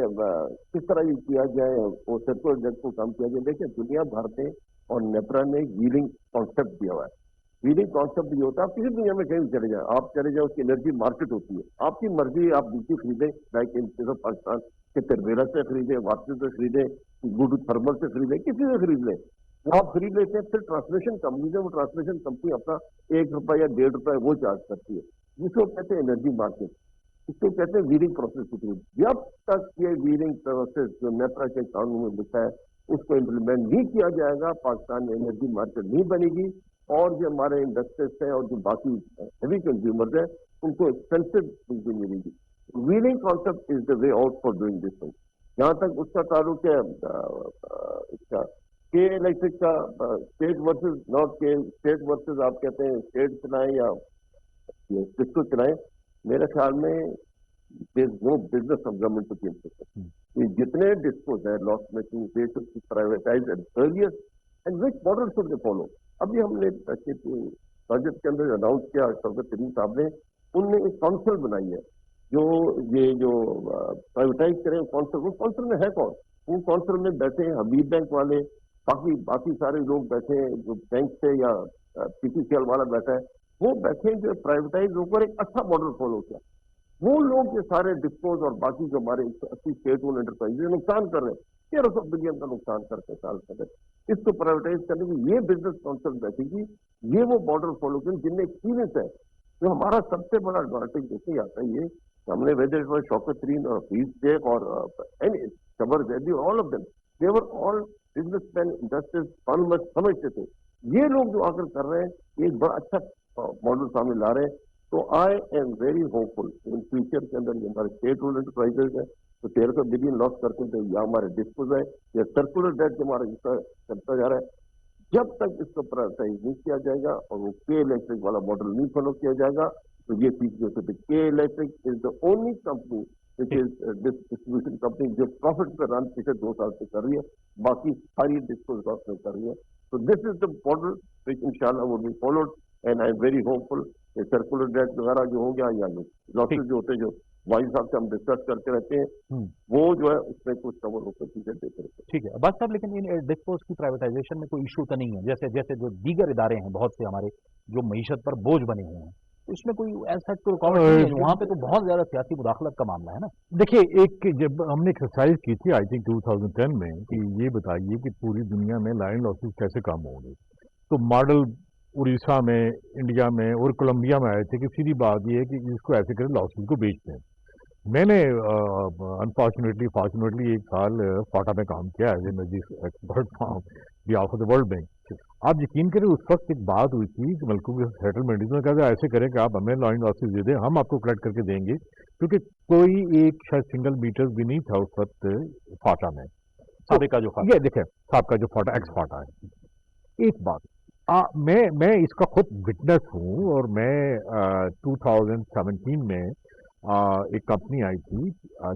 کس طرح یہ کیا جائے, وہ سرکولر ڈیٹ کو کم کیا جائے, دیکھیں دنیا بھر میں اور نیپرا نے ویلنگ کانسیپٹ دیا ہوا ہے. ویلنگ کانسیپٹ یہ ہوتا ہے, آپ کسی دنیا میں کہیں بھی چلے جائیں, آپ چلے جائیں, اس کی انرجی مارکیٹ ہوتی ہے, آپ کی مرضی, آپ بیچی خریدیں, like in case of Pakistan کے تربیلا سے خریدیں, واپسی سے خریدیں, گڈ تھرمل سے خریدیں, کسی سے خرید لیں, وہ آپ خرید لیتے ہیں. پھر ٹرانسمیشن کمپنی ہے, وہ ٹرانسمیشن کمپنی اپنا ₹1 یا ₹1.5 وہ چارج کرتی ہے, جس کو کہتے ہیں انرجی مارکیٹ. اس کو کہتے ہیں ویلنگ پروسیس کے تھرو. جب تک یہ ویلنگ پروسیس جو نیپرا کے قانون میں لکھا ہے اس کو امپلیمنٹ نہیں کیا جائے گا, پاکستان میں انرجی مارکیٹ نہیں بنے گی, اور جو ہمارے انڈسٹریز ہیں اور جو باقی ہیوی کنزیومرز ہیں ان کو ایکسپینسو چیزیں ملیں گی. Wheeling concept is the way out for doing this thing. جہاں تک اس کا تعلق ہے اس کا کے الیکٹرک کا, اسٹیٹ ورسز ناٹ کے, اسٹیٹ ورسز آپ کہتے ہیں اسٹیٹ چلائیں یا کس کو چلائیں, میرے خیال میں no business of government to change سکتے. یہ جتنے ڈسپوز ہیں loss making they should privatise at earliest, and which model should they follow. ابھی ہم نے بجٹ کے اندر اناؤنس کیا شوکت ترین صاحب نے, ان نے ایک کونسل بنائی ہے جو یہ جو پرائیویٹائز کریں کونسل. وہ کونسل میں ہے کون؟ وہ کونسل میں بیٹھے ہیں حبیب بینک والے, باقی سارے لوگ بیٹھے ہیں جو بینک سے یا PCCL والا بیٹھا ہے, وہ بیٹھے جو پرائیویٹائز ہو کر ایک اچھا ماڈل فالو کیا. وہ لوگ جو سارے ڈسپوز اور باقی جو ہمارے 80 اسٹیٹ اونڈ انٹرپرائز نقصان کر رہے ہیں, 1300 بلین کا نقصان کرتے سال کر رہے, اس کو پرائیویٹائز کرنے کی یہ بزنس کونسل بیٹھے گی, یہ وہ ماڈل فالو کریں جن میں ایکسپیرینس ہے. جو ہمارا سب سے بڑا ایڈوانٹیج دیکھنے آتا ہے یہ, ہم نے ویدر شوکت ترین اور حفیظ شیخ اور صبر Zaidi, all of them they were all business man, industries farmers سمجھتے تھے. یہ لوگ جو آ کر کر رہے ہیں ایک بڑا اچھا ماڈل سامنے لا رہے ہیں. تو I am very hopeful in future کے اندر ہمارے اسٹیٹ اونڈ انٹرپرائزز ہیں تو 1300 بلین لاس کرتے ہیں, یا ہمارے ڈسپوز ہے یا سرکولر ڈیٹ جو ہمارا کرتا جا رہا ہے, جب تک اس کو پرائیویٹائز نہیں کیا جائے گا اور وہ کے الیکٹرک والا ماڈل نہیں فالو کیا جائے گا تو یہ چیز جو ہے کے electric is the only company which is this distribution company जो profit पे run पिछले 2 साल से कर रही है, बाकी सारी डिस्कोस कॉस्ट में कर रही है. So this is the model which inshallah will be followed, and I am very hopeful कि सर्कुलर डेट वगैरह जो हो गया या जो लॉसेज जो होते हैं, जो वाइस साहब से हम डिस्कस करते रहते हैं, वो जो है उसमें कुछ कवर होकर चीजें देते रहते हैं. ठीक है बस साहब, लेकिन इन डिस्पोज की प्राइवेटाइजेशन में कोई इशू तो नहीं है? जैसे जैसे जो दीगर इदारे हैं बहुत से हमारे जो मईशत पर बोझ बने हुए हैं, तो इसमें कोई ऐसा कोई रुकावट नहीं है? वहाँ पे तो बहुत ज्यादा सियासी मुदाखलत का मामला है ना. देखिए, एक जब हमने एक्सरसाइज की थी आई थिंक 2010 में कि ये बताइए कि पूरी दुनिया में लाइन लॉसेस कैसे कम होंगे, तो मॉडल उड़ीसा में, इंडिया में और कोलंबिया में आए थे कि सीधी बात ये है कि इसको ऐसे करें लॉसेस को बेचते हैं. मैंने अनफॉर्चुनेटली फॉर्चुनेटली एक साल फाटा में काम किया है expert from behalf of the world bank. आप यकीन करें, उस वक्त एक बात हुई थी कि मुल्कों के सेटलमेंट में कहा ऐसे करें कि आप हमें लाइन लॉसेस दे दें, हम आपको कलेक्ट करके देंगे, क्योंकि कोई एक शायद सिंगल मीटर भी नहीं था उस वक्त फाटा में. साबिका जो ये देखें, आपका जो फाटा एक्स फाटा है. एक बात मैं इसका खुद विटनेस हूँ, और मैं 2017 में एक कंपनी आई थी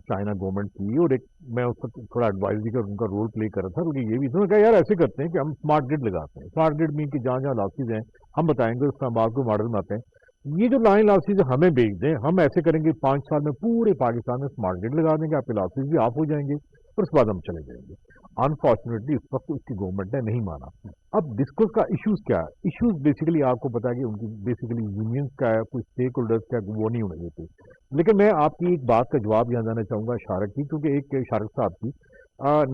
चाइना गवर्नमेंट की, और एक मैं उस वक्त थोड़ा एडवाइजरी का उनका रोल प्ले कर रहा था. क्योंकि ये भी उन्होंने कहा यार ऐसे करते हैं कि हम स्मार्ट ग्रिड लगाते हैं. स्मार्ट ग्रिड मीन कि जहाँ जहाँ लॉसेज हैं हम बताएंगे, उसका हम आपको मॉडल में आते हैं. ये जो लाइन लॉसेज हमें बेच दें, हम ऐसे करेंगे 5 साल में पूरे पाकिस्तान में स्मार्ट ग्रिड लगा देंगे, आपके लॉसेज भी ऑफ हो जाएंगे, और उसके बाद हम चले जाएंगे. अनफॉर्चुनेटली उस वक्त उसकी गवर्नमेंट ने नहीं माना. अब डिस्कोस का इश्यूज क्या है? इश्यूज बेसिकली आपको पता है कि उनकी बेसिकली यूनियंस का है, कुछ स्टेक होल्डर्स का, वो नहीं होने देते. लेकिन मैं आपकी एक बात का जवाब यहाँ देना चाहूँगा शारक की, क्योंकि एक शारक साहब की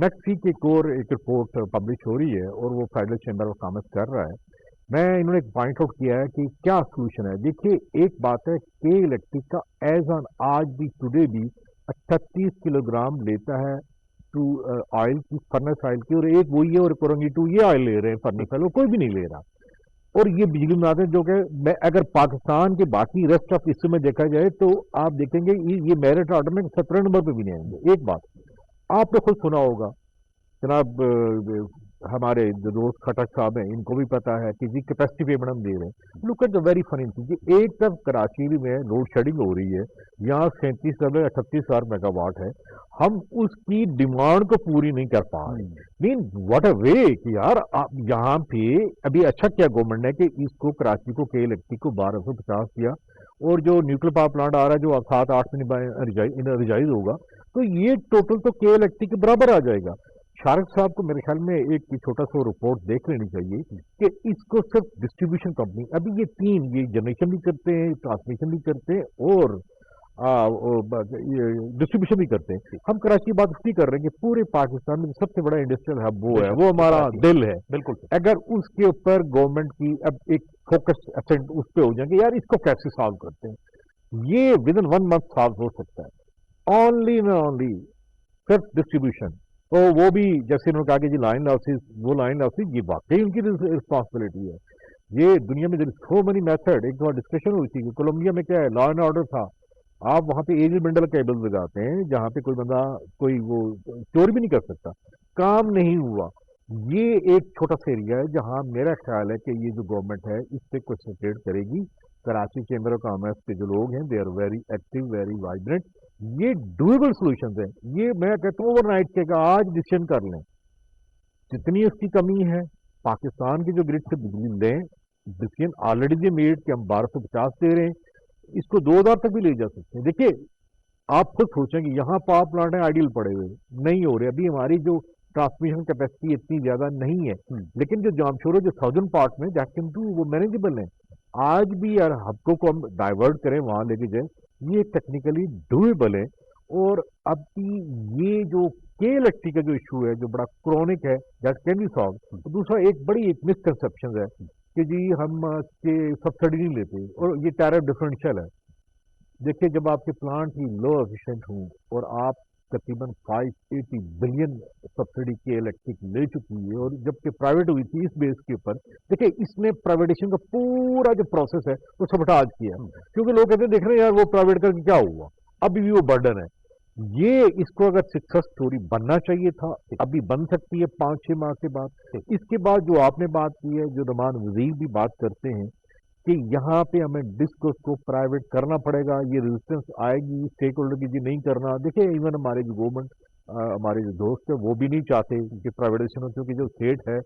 नेक्स्ट वीक एक और एक रिपोर्ट पब्लिश हो रही है, और वो फेडरल चैम्बर ऑफ कॉमर्स कर रहा है. मैं इन्होंने एक पॉइंट आउट किया है कि क्या सोल्यूशन है. देखिए, एक बात है के इलेक्ट्रिक का एज ऑन आज भी टुडे भी 38 किलोग्राम लेता है टू ऑयल की, फर्नेस ऑयल की, और एक वही है, और कोरंगी टू ये ऑयल ले रहे हैं फर्नेस ऑयल, कोई भी नहीं ले रहा. और ये बिजली बनाते हैं, जो कि मैं अगर पाकिस्तान के बाकी रेस्ट ऑफ हिस्से में देखा जाए तो आप देखेंगे ये मेरिट ऑर्डर में 17 नंबर पे भी नहीं आएंगे. एक बात आपने खुद सुना होगा, जनाब हमारे जो दोस्त खटक साहब हैं, इनको भी पता है कि जी कैपेसिटी पेमेंट हम दे रहे हैं. Look at the very funny thing, एक तरफ कराची में लोड शेडिंग हो रही है, यहाँ 37,000 मेगावाट है, हम उसकी डिमांड को पूरी नहीं कर पा रहे. मीन व्हाट अ वे कि यार यहाँ पे अभी अच्छा किया गवर्नमेंट ने कि इसको कराची को के इलेक्ट्रिक को 1250 दिया, और जो न्यूक्लियर पावर प्लांट आ रहा है जो 7-8 में रिजाइज होगा, तो ये टोटल तो के इलेक्ट्रिक के बराबर आ जाएगा. शारक साहब को मेरे ख्याल में एक छोटा सा रिपोर्ट देख लेनी चाहिए कि इसको सिर्फ डिस्ट्रीब्यूशन कंपनी, अभी ये 3 ये जनरेशन भी करते हैं, ट्रांसमिशन भी करते हैं, और डिस्ट्रीब्यूशन भी करते हैं. हम कराची की बात इसलिए कर रहे हैं कि पूरे पाकिस्तान में सबसे बड़ा इंडस्ट्रियल हब वो है, वो हमारा दिल है. बिल्कुल. अगर उसके ऊपर गवर्नमेंट की अब एक फोकस एसेंट उस पर हो जाएंगे, यार इसको कैसे सॉल्व करते हैं, ये विद इन 1 मंथ सॉल्व हो सकता है. ओनली सिर्फ डिस्ट्रीब्यूशन, तो वो भी जैसे उन्होंने कहा कि जी लाइन लॉसेस, वो लाइन लॉसेस ये वाकई उनकी रिस्पॉन्सिबिलिटी है. ये दुनिया में सो मेनी मेथड, एक बार डिस्कशन हुई थी कि कोलंबिया में क्या है, लॉ एंड ऑर्डर था, आप वहाँ पे एजिल बंडल केबल लगाते हैं जहाँ पे कोई बंदा कोई वो चोरी भी नहीं कर सकता, काम नहीं हुआ. ये एक छोटा सा एरिया है जहाँ मेरा ख्याल है कि ये जो गवर्नमेंट है इस पर कंसंट्रेट करेगी. कराची चैम्बर ऑफ कॉमर्स के जो लोग हैं they are very active, very vibrant. ये डूएबल सॉल्यूशंस हैं. ये मैं कहता हूँ ओवरनाइट के आज डिसीजन कर लें, जितनी उसकी कमी है पाकिस्तान की जो ग्रिड से बिजली लें, डिसीजन ऑलरेडी दे मेड कि हम 1250 दे रहे हैं, इसको 2000 तक भी ले जा सकते हैं. देखिए, आप खुद सोचेंगे यहाँ पावर प्लांट है आइडियल पड़े हुए नहीं हो रहे, अभी हमारी जो ट्रांसमिशन कैपेसिटी इतनी ज्यादा नहीं है, लेकिन जो जामशोरो जो साउदर्न पार्ट में जैक्टन टू वो मैनेजेबल है. आज भी यार हब्बों को हम डाइवर्ट करें वहां लेके जाए, ये टेक्निकली डूएबल है. और अब ये जो के इलेक्ट्रिक का जो इशू है जो बड़ा क्रोनिक है, दैट कैन बी सॉल्व. दूसरा एक बड़ी एक मिसकंसेप्शन है कि जी हम के सब्सिडी नहीं लेते और ये टैरिफ डिफरेंशियल है. देखिए, जब आपके प्लांट ही लो एफिशिएंट हों और आप तकरीबन 580 बिलियन सब्सिडी के इलेक्ट्रिक ले चुकी है, और जबकि प्राइवेट हुई थी इस बेस के ऊपर, देखिए इसने प्राइवेटेशन का पूरा जो प्रोसेस है वो सबटाज किया. क्योंकि लोग कहते हैं देख रहे हैं यार वो प्राइवेट करके क्या हुआ, अभी भी वो बर्डन है. ये इसको अगर सक्सेस स्टोरी बनना चाहिए था, अभी बन सकती है 5-6 माह के बाद. इसके बाद जो आपने बात की है, जो नुमान वजीर भी बात करते हैं کہ یہاں پہ ہمیں ڈسکس کو پرائیویٹ کرنا پڑے گا, یہ ریزسٹنس آئے گی اسٹیک ہولڈر کی, جی نہیں کرنا. دیکھیں ایون ہمارے جو گورنمنٹ ہمارے جو دوست ہیں وہ بھی نہیں چاہتے کہ پرائیویٹیشن ہو, کیونکہ جو اسٹیٹ ہے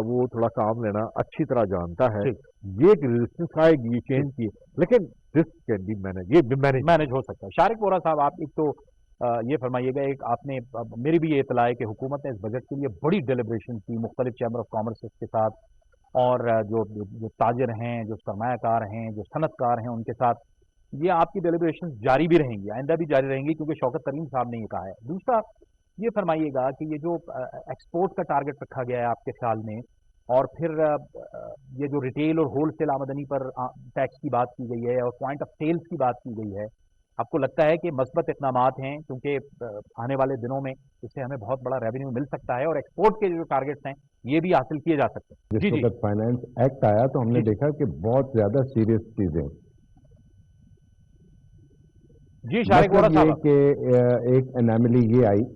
وہ تھوڑا کام لینا اچھی طرح جانتا ہے. یہ ایک ریزسٹنس آئے گی یہ چینج کی, لیکن دس کین بی مینج, یہ مینج ہو سکتا ہے. شارق وورا صاحب, آپ ایک تو یہ فرمائیے گا, ایک آپ نے میری بھی یہ اطلاع ہے کہ حکومت نے اس بجٹ کے لیے بڑی ڈیلیبریشن کی مختلف چیمبر آف کامرس کے ساتھ, اور جو تاجر ہیں, جو سرمایہ کار ہیں, جو صنعت کار ہیں, ان کے ساتھ یہ آپ کی ڈیلیبریشن جاری بھی رہیں گی, آئندہ بھی جاری رہیں گی, کیونکہ شوکت ترین صاحب نے یہ کہا ہے. دوسرا یہ فرمائیے گا کہ یہ جو ایکسپورٹ کا ٹارگٹ رکھا گیا ہے آپ کے خیال میں, اور پھر یہ جو ریٹیل اور ہول سیل آمدنی پر ٹیکس کی بات کی گئی ہے اور پوائنٹ آف سیلز کی بات کی گئی ہے, آپ کو لگتا ہے کہ مثبت اقدامات ہیں, کیونکہ آنے والے دنوں میں اس سے ہمیں بہت بڑا ریونیو مل سکتا ہے, اور ایکسپورٹ کے جو ٹارگٹس ہیں یہ بھی حاصل کیے جا سکتے ہیں؟ جس وقت فائنانس ایکٹ آیا تو ہم نے دیکھا کہ بہت زیادہ سیریس چیزیں, جی شارق وورا مطلب یہ صاحب, کہ ایک انیملی یہ آئی,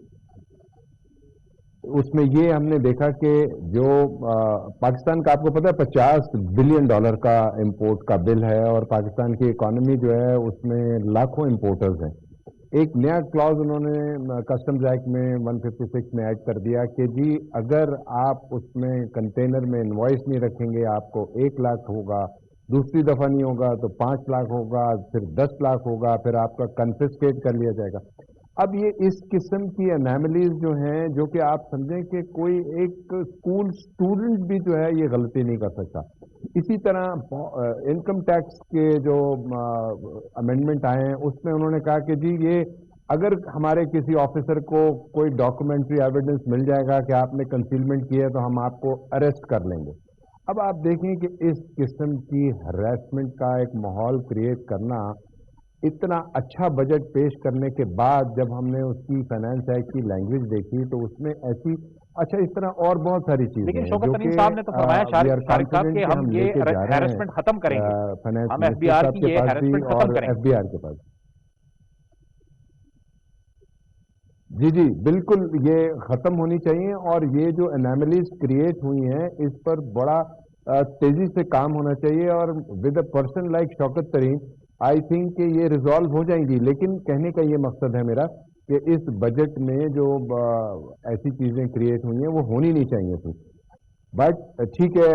اس میں یہ ہم نے دیکھا کہ جو پاکستان کا آپ کو پتا ہے $50 بلین کا امپورٹ کا بل ہے, اور پاکستان کی اکانومی جو ہے اس میں لاکھوں امپورٹرز ہیں. ایک نیا کلاز انہوں نے کسٹمز ایکٹ میں 156 میں ایڈ کر دیا کہ جی اگر آپ اس میں کنٹینر میں انوائس نہیں رکھیں گے آپ کو 1 لاکھ ہوگا, دوسری دفعہ نہیں ہوگا تو 5 لاکھ ہوگا, پھر 10 لاکھ ہوگا, پھر آپ کا کنفسکیٹ کر لیا جائے گا. اب یہ اس قسم کی انیملیز جو ہیں, جو کہ آپ سمجھیں کہ کوئی ایک اسکول اسٹوڈنٹ بھی جو ہے یہ غلطی نہیں کر سکتا. اسی طرح انکم ٹیکس کے جو امینڈمنٹ آئے ہیں اس میں انہوں نے کہا کہ جی یہ اگر ہمارے کسی آفیسر کو کوئی ڈاکومنٹری ایویڈنس مل جائے گا کہ آپ نے کنسیلمنٹ کیا ہے تو ہم آپ کو اریسٹ کر لیں گے. اب آپ دیکھیں کہ اس قسم کی ہراسمنٹ کا ایک ماحول کریٹ کرنا, اتنا اچھا بجٹ پیش کرنے کے بعد جب ہم نے اس کی فائنانس ایکٹ کی لینگویج دیکھی تو اس میں ایسی اچھا اس طرح اور بہت ساری چیزیں لیکن ہیں شوکت جو ترین کہ صاحب نے تو فرمایا شارق صاحب کہ ہم ہم لے یہ کے جا رہے ہیں ہیرسمنٹ ختم کریں گے, فائنانس ہم ایف بی منسٹر آر صاحب کی کے یہ پاس بھی ہیرسمنٹ ختم اور کریں گے. ایف بی آر کے پاس. جی جی بالکل یہ ختم ہونی چاہیے, اور یہ جو انیملیز کریٹ ہوئی ہیں اس پر بڑا تیزی سے کام ہونا چاہیے, اور with a person like Shaukat Tarin I think کہ یہ ریزالو ہو جائیں گی. لیکن کہنے کا یہ مقصد ہے میرا کہ اس بجٹ میں جو ایسی چیزیں کریٹ ہوئی ہیں وہ ہونی نہیں چاہیے تھی. بٹ ٹھیک ہے,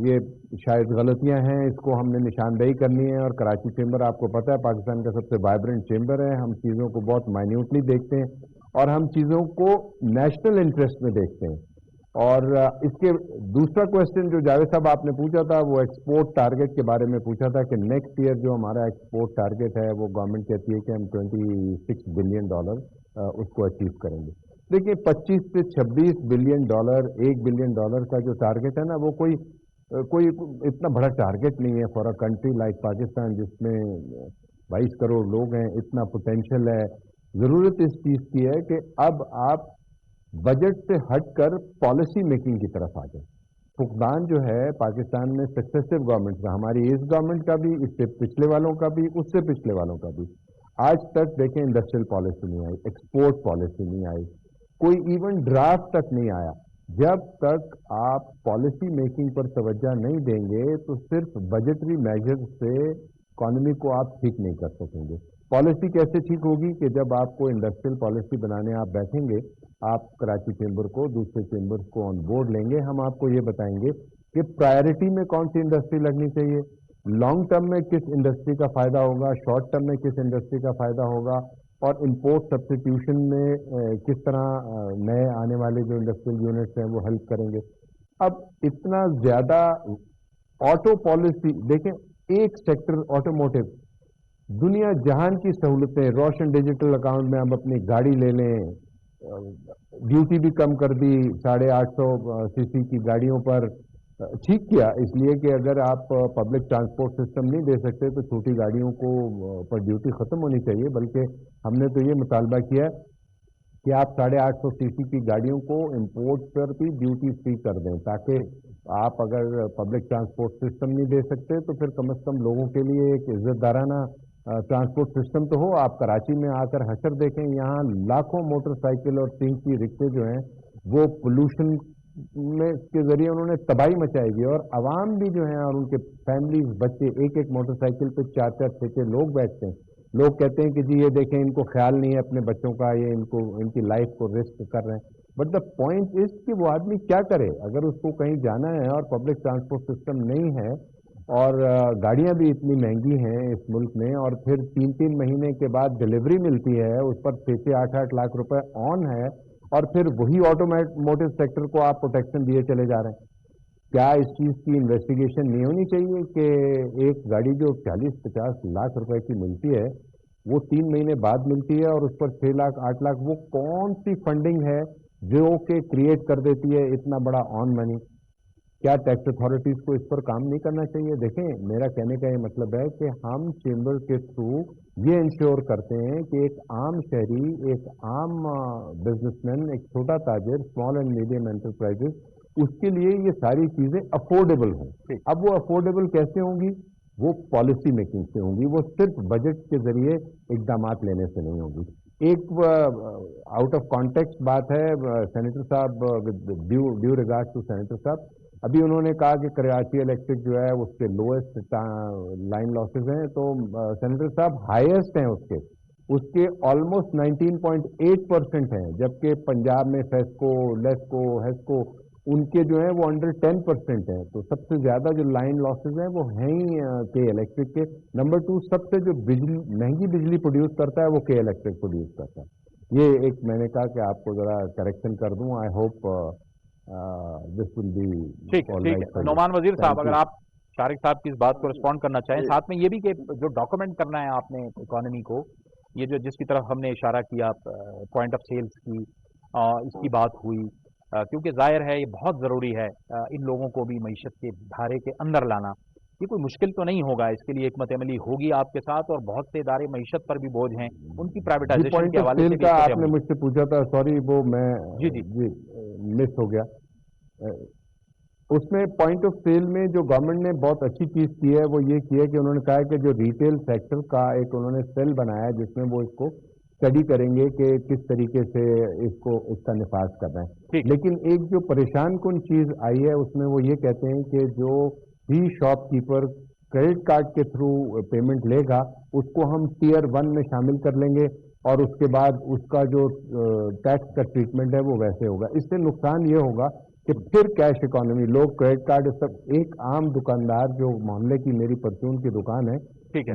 یہ شاید غلطیاں ہیں, اس کو ہم نے نشاندہی کرنی ہے. اور کراچی چیمبر آپ کو پتہ ہے پاکستان کا سب سے وائبرنٹ چیمبر ہے, ہم چیزوں کو بہت مائنیوٹلی دیکھتے ہیں اور ہم چیزوں کو نیشنل انٹرسٹ میں دیکھتے ہیں. اور اس کے دوسرا کوشچن جو جاوید صاحب آپ نے پوچھا تھا وہ ایکسپورٹ ٹارگٹ کے بارے میں پوچھا تھا کہ نیکسٹ ایئر جو ہمارا ایکسپورٹ ٹارگٹ ہے وہ گورنمنٹ کہتی ہے کہ ہم $26 بلین اس کو اچیو کریں گے. دیکھیے $25 سے $26 بلین $1 بلین کا جو ٹارگٹ ہے نا وہ کوئی اتنا بڑا ٹارگٹ نہیں ہے for a country like Pakistan جس میں 22 کروڑ لوگ ہیں, اتنا پوٹینشیل ہے. ضرورت اس چیز کی ہے کہ اب آپ بجٹ سے ہٹ کر پالیسی میکنگ کی طرف آ جائیں. فقدان جو ہے پاکستان میں سکسیسو گورنمنٹ کا, ہماری اس گورنمنٹ کا بھی, اس سے پچھلے والوں کا بھی, اس سے پچھلے والوں کا بھی, آج تک دیکھیں انڈسٹریل پالیسی نہیں آئی, ایکسپورٹ پالیسی نہیں آئی, کوئی ایون ڈرافٹ تک نہیں آیا. جب تک آپ پالیسی میکنگ پر توجہ نہیں دیں گے تو صرف بجٹری میجر سے اکانومی کو آپ ٹھیک نہیں کر سکیں گے. پالیسی کیسے ٹھیک ہوگی کہ جب آپ کو انڈسٹریل پالیسی بنانے آپ بیٹھیں گے, آپ کراچی چیمبر کو دوسرے چیمبر کو آن بورڈ لیں گے, ہم آپ کو یہ بتائیں گے کہ پرائرٹی میں کون سی انڈسٹری لگنی چاہیے, لانگ ٹرم میں کس انڈسٹری کا فائدہ ہوگا, شارٹ ٹرم میں کس انڈسٹری کا فائدہ ہوگا, اور امپورٹ سبسٹیوشن میں کس طرح نئے آنے والے جو انڈسٹریل یونٹس ہیں وہ ہیلپ کریں گے. اب اتنا زیادہ آٹو پالیسی دیکھیں, ایک سیکٹر آٹوموٹیو, دنیا جہان کی سہولتیں, روشن ڈیجیٹل اکاؤنٹ میں ہم اپنی گاڑی لے لیں, ڈیوٹی بھی کم کر دی 850 سی سی کی گاڑیوں پر. ٹھیک کیا, اس لیے کہ اگر آپ پبلک ٹرانسپورٹ سسٹم نہیں دے سکتے تو چھوٹی گاڑیوں کو پر ڈیوٹی ختم ہونی چاہیے. بلکہ ہم نے تو یہ مطالبہ کیا کہ آپ 850 سی سی کی گاڑیوں کو امپورٹ پر بھی ڈیوٹی فری کر دیں, تاکہ آپ اگر پبلک ٹرانسپورٹ سسٹم نہیں دے سکتے تو پھر کم از کم لوگوں کے لیے ایک عزت دارانہ ٹرانسپورٹ سسٹم تو ہو. آپ کراچی میں آ کر حشر دیکھیں, یہاں لاکھوں موٹر سائیکل اور 3 کی رکشے جو ہیں وہ پولوشن में के जरिए उन्होंने तबाही मचाई दी, और आवाम भी जो है और उनके फैमिलीज, बच्चे एक एक मोटरसाइकिल पे 4-4 6-6 लोग बैठते हैं। लोग कहते हैं कि जी ये देखें, इनको ख्याल नहीं है अपने बच्चों का, ये इनको इनकी लाइफ को रिस्क कर रहे हैं। बट द पॉइंट इज कि वो आदमी क्या करे अगर उसको कहीं जाना है और पब्लिक ट्रांसपोर्ट सिस्टम नहीं है, और गाड़ियां भी इतनी महंगी हैं इस मुल्क में, और फिर 3-3 महीने के बाद डिलीवरी मिलती है, उस पर 6-6 8-8 लाख रुपए ऑन है, और फिर वही ऑटोमोटिव सेक्टर को आप प्रोटेक्शन दिए चले जा रहे हैं। क्या इस चीज़ की इन्वेस्टिगेशन नहीं होनी चाहिए कि एक गाड़ी जो 40-50 लाख रुपए की मिलती है, वो 3 महीने बाद मिलती है, और उस पर 6 लाख 8 लाख, वो कौन सी फंडिंग है जो कि क्रिएट कर देती है इतना बड़ा ऑन मनी? क्या टैक्स अथॉरिटीज़ को इस पर काम नहीं करना चाहिए? देखें, मेरा कहने का ये मतलब है कि हम चेंबर के थ्रू ये इंश्योर करते हैं कि एक आम शहरी, एक आम बिजनेसमैन, एक छोटा ताजिर, स्मॉल एंड मीडियम एंटरप्राइजेस, उसके लिए ये सारी चीज़ें अफोर्डेबल हों। अब वो अफोर्डेबल कैसे होंगी? वो पॉलिसी मेकिंग से होंगी, वो सिर्फ बजट के जरिए इकदामात लेने से नहीं होगी। एक आउट ऑफ कॉन्टेक्स्ट बात है, सेनेटर साहब, with due regard to senator साहब, अभी उन्होंने कहा कि कराची इलेक्ट्रिक जो है उसके लोएस्ट लाइन लॉसेज हैं, तो सेनेटर साहब हाईएस्ट हैं उसके ऑलमोस्ट 19.8% हैं, जबकि पंजाब में फेस्को, लेस्को, हेस्को, उनके जो है वो अंडर 10% हैं। तो सबसे ज़्यादा जो लाइन लॉसेज हैं वो हैं ही के इलेक्ट्रिक के। नंबर 2, सबसे जो महंगी बिजली प्रोड्यूस करता है वो के इलेक्ट्रिक प्रोड्यूस करता है। ये एक मैंने कहा कि आपको ज़रा करेक्शन कर दूं। I hope this will be ठीक है। नोमान वजीर साहब, अगर आप शारिक साहब की इस बात को रिस्पॉन्ड करना चाहें, साथ में ये भी कि जो डॉक्यूमेंट करना है आपने इकोनॉमी को, ये जो जिसकी तरफ हमने इशारा किया, पॉइंट ऑफ सेल्स की, इसकी बात हुई, क्योंकि जाहिर है ये बहुत ज़रूरी है इन लोगों को भी मईशत के धारे के अंदर लाना। ये कोई मुश्किल तो नहीं होगा, इसके लिए हिकमत अमली होगी आपके साथ, और बहुत से इदारे मईशत पर भी बोझ हैं, उनकी प्राइवेटाइजेशन के हवाले से भी आपने मुझसे पूछा था, सॉरी वो मैं जी मिस हो गया। उसमें पॉइंट ऑफ सेल में जो गवर्नमेंट ने बहुत अच्छी चीज़ की है वो ये की है कि उन्होंने कहा है कि जो रिटेल सेक्टर का एक उन्होंने सेल बनाया है जिसमें वो इसको स्टडी करेंगे कि किस तरीके से इसका निफाज कर रहे हैं। लेकिन एक जो परेशान कुन चीज़ आई है उसमें वो ये कहते हैं कि जो भी शॉपकीपर क्रेडिट कार्ड के थ्रू पेमेंट लेगा उसको हम टियर 1 में शामिल कर लेंगे, और उसके बाद उसका जो टैक्स का ट्रीटमेंट है वो वैसे होगा। इससे नुकसान ये होगा कि फिर कैश इकोनॉमी, लोग क्रेडिट कार्ड, सब एक आम दुकानदार जो मोहल्ले की मेरी परचून की दुकान है,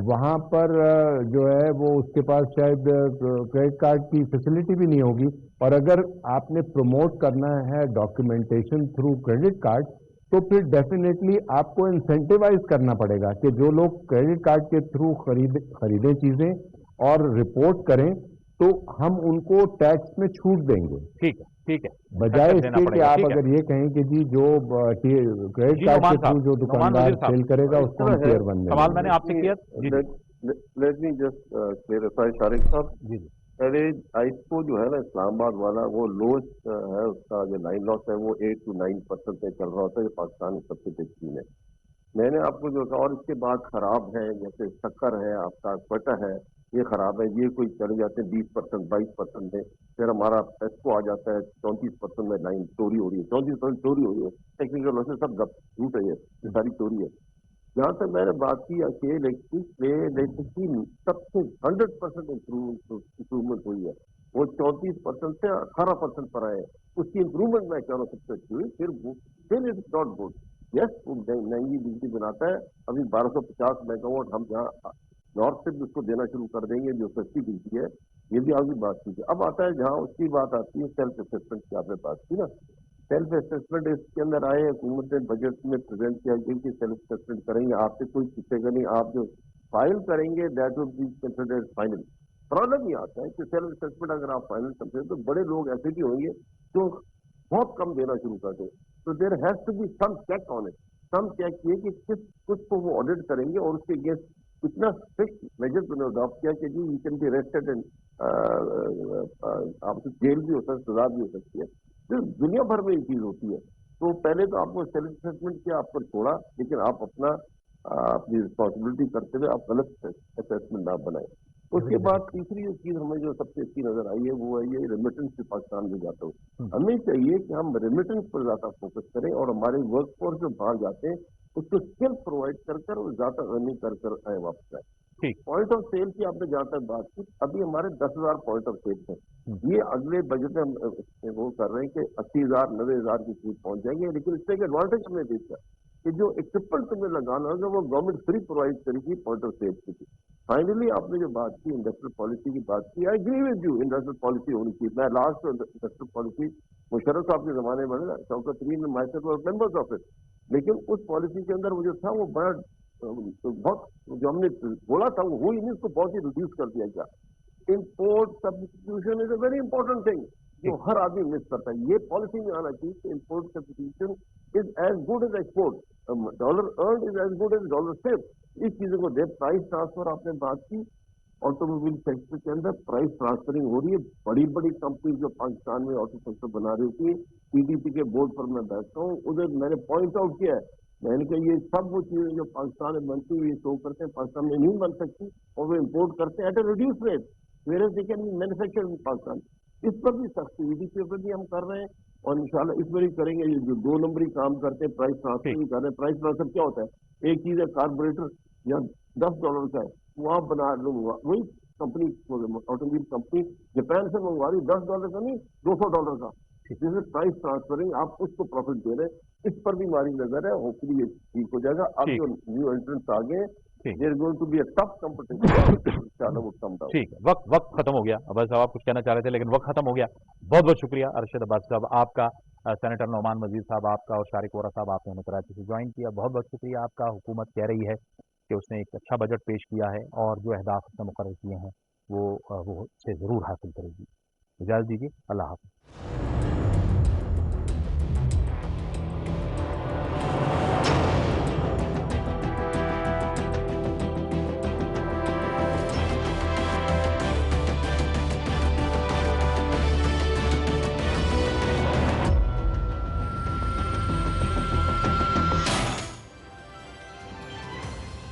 वहाँ पर जो है वो उसके पास शायद क्रेडिट कार्ड की फैसिलिटी भी नहीं होगी, और अगर आपने प्रमोट करना है डॉक्यूमेंटेशन थ्रू क्रेडिट कार्ड तो फिर डेफिनेटली आपको इंसेंटिवाइज करना पड़ेगा कि जो लोग क्रेडिट कार्ड के थ्रू खरीदें चीज़ें और रिपोर्ट करें तो हम उनको टैक्स में छूट देंगे। ठीक है, बजाय इसके कि आप अगर ये कहें कि जी जो क्रेडिट कार्ड के थ्रू जो दुकानदार सेल करेगा उसको हम टियर 1 में। सवाल मैंने आपसे किया। Let me just clarify Shariq साहब, पहले आइसको जो है ना इस्लामाबाद वाला, वो लोएस्ट है, उसका जो लाइन लॉस है वो 8 to 9% पे चल रहा होता है, पाकिस्तान की सबसे बड़ी स्कीम है। मैंने आपको जो कहा, और इसके बाद खराब है, जैसे शक्कर है, आपका क्वटा है, ये खराब है, ये कोई चले जाते हैं 20% 22% में, फिर हमारा पेस्को आ जाता है 34% में, लाइन चोरी हो रही है, 34% चोरी हो रही है, टेक्निकल वैसे सब झूठ है, ये सारी चोरी है। जहाँ तक मैंने बात की कि इलेक्ट्रिक की सबसे 100% इम्प्रूवमेंट हुई है, वो 34% से 18% पर आए, उसकी इम्प्रूवमेंट मैं कह रहा हूँ सबसे अच्छी हुई। फिर इट्स नॉट गुड, यस वो महंगी बिजली बनाता है। अभी 1250 मेगावाट हम जहाँ नॉर्थ से भी उसको देना शुरू कर देंगे जो सस्ती बिजली है, ये भी आगे बात कीजिए। अब आता है जहाँ उसकी बात आती है सेल्फ असेसमेंट की, आपने बात की ना, सेल्फ असेसमेंट इसके अंदर आए, हुकूमत ने बजट में प्रेजेंट किया गया कि सेल्फ असेसमेंट करेंगे, आपसे कोई पूछेगा नहीं, आप जो फाइल करेंगे that will be considered final. Problem ये आता है कि सेल्फ असेसमेंट अगर आप फाइनल करते हैं तो बड़े लोग ऐसे भी होंगे जो बहुत कम देना शुरू कर दे, तो there has to be some check on it, some check किए कि किस कुछ को वो ऑडिट करेंगे और उसके अगेंस्ट इतना स्ट्रिक्ट मेजर्स उन्होंने अडॉप्ट किया कि जी you can be arrested and आपसे जेल भी हो सकती है, सजा भी हो सकती है। तो दुनिया भर में ये चीज होती है। तो पहले तो आपको सेल्फ असेसमेंट किया, आप पर छोड़ा, लेकिन आप अपनी रिस्पॉन्सिबिलिटी करते हुए आप गलत असेसमेंट ना बनाए। उसके बाद तीसरी जो चीज हमें जो सबसे अच्छी नजर आई है वो है ये रेमिटेंस से पाकिस्तान में जाता हूँ। हमें चाहिए कि हम रेमिटेंस पर ज्यादा फोकस करें और हमारे वर्क फोर्स जो बाहर जाते हैं उसको स्किल प्रोवाइड कर और ज्यादा अर्निंग कर आए वापस आए। ठीक। पॉइंट ऑफ सेल की आपने जहां तक बात की, अभी हमारे 10,000 पॉइंट ऑफ सेल है। ये अगले बजट में हम वो कर रहे हैं कि 80,000 90,000 की चीज पहुंच जाएंगे, लेकिन इससे एक एडवांटेज हमें देखा कि जो इक्विपमेंट तुम्हें लगाना होगा वो गवर्नमेंट फ्री प्रोवाइड करेगी पॉइंट ऑफ सेल की। फाइनली आपने जो बात की इंडस्ट्रियल पॉलिसी की बात की, I agree with you, industrial policy होनी चाहिए। मैं लास्ट इंडस्ट्रियल पॉलिसी मुशर्रफ साहब के जमाने में शौकत तरीन मेंबर्स ऑफ इट, लेकिन उस पॉलिसी के अंदर वो जो था वो बड़ा बहुत जो हमने बोला था वो ही नहीं, उसको बहुत ही रिड्यूस कर दिया गया। Import substitution is a very important thing जो हर आदमी मिस करता है। ये पॉलिसी में आना चाहिए कि import substitution is as good as export, dollar earn is as good as dollar save. इस चीजों को दे। प्राइस ट्रांसफर आपने बात की, ऑटोमोबाइल सेक्टर के अंदर प्राइस ट्रांसफरिंग हो रही है। बड़ी बड़ी कंपनी जो पाकिस्तान में ऑटो सेक्टर बना रही थी, पीडीपी के बोर्ड पर मैं बैठता हूँ, उधर मैंने पॉइंट आउट किया है, मैंने कहा ये सब वो चीजें जो पाकिस्तान में बनती हुई शो करते हैं पाकिस्तान में नहीं बन सकती और वो इम्पोर्ट करते हैं at a reduce rate, where they can manufacture in Pakistan. इस पर भी सख्ती ईडीपी पर भी हम कर रहे हैं और इंशाल्लाह इस पर भी करेंगे। ये जो 2 नंबरी काम करते हैं प्राइस ट्रांसफर भी कर रहे हैं। प्राइस ट्रांसफर क्या होता है? एक चीज है कार्बोरेटर या $10 का है, वो आप बना लूंगा, वही कंपनी ऑटोमोबाइल कंपनी जापान से मंगवा रही $10 का नहीं $200 का, जैसे प्राइस ट्रांसफरिंग आप उसको प्रॉफिट दे रहे हैं। इस पर भी हमारी नजर है, होपफुली ये ठीक हो जाएगा। अब जो न्यू एंट्रेंट्स आ गए there is going to be a tough competition, इंशाल्लाह वो कम डाउन। ठीक है, वक्त खत्म हो गया। अब्बास साहब आप कुछ कहना चाह रहे थे लेकिन वक्त खत्म हो गया। बहुत बहुत शुक्रिया अरशद अब्बास साहब आपका, सेनेटर नौमान वजीर साहब आपका और शारिक वोरा साहब आपने हमें कराची से ज्वाइन किया। बहुत बहुत शुक्रिया आपका। हुकूमत कह रही है कि उसने एक अच्छा बजट पेश किया है और जो अहदाफ उसने मुकर्रर किए हैं वो उससे ज़रूर हासिल करेगी। इजाज़त दीजिए, अल्लाह हाफ़िज़।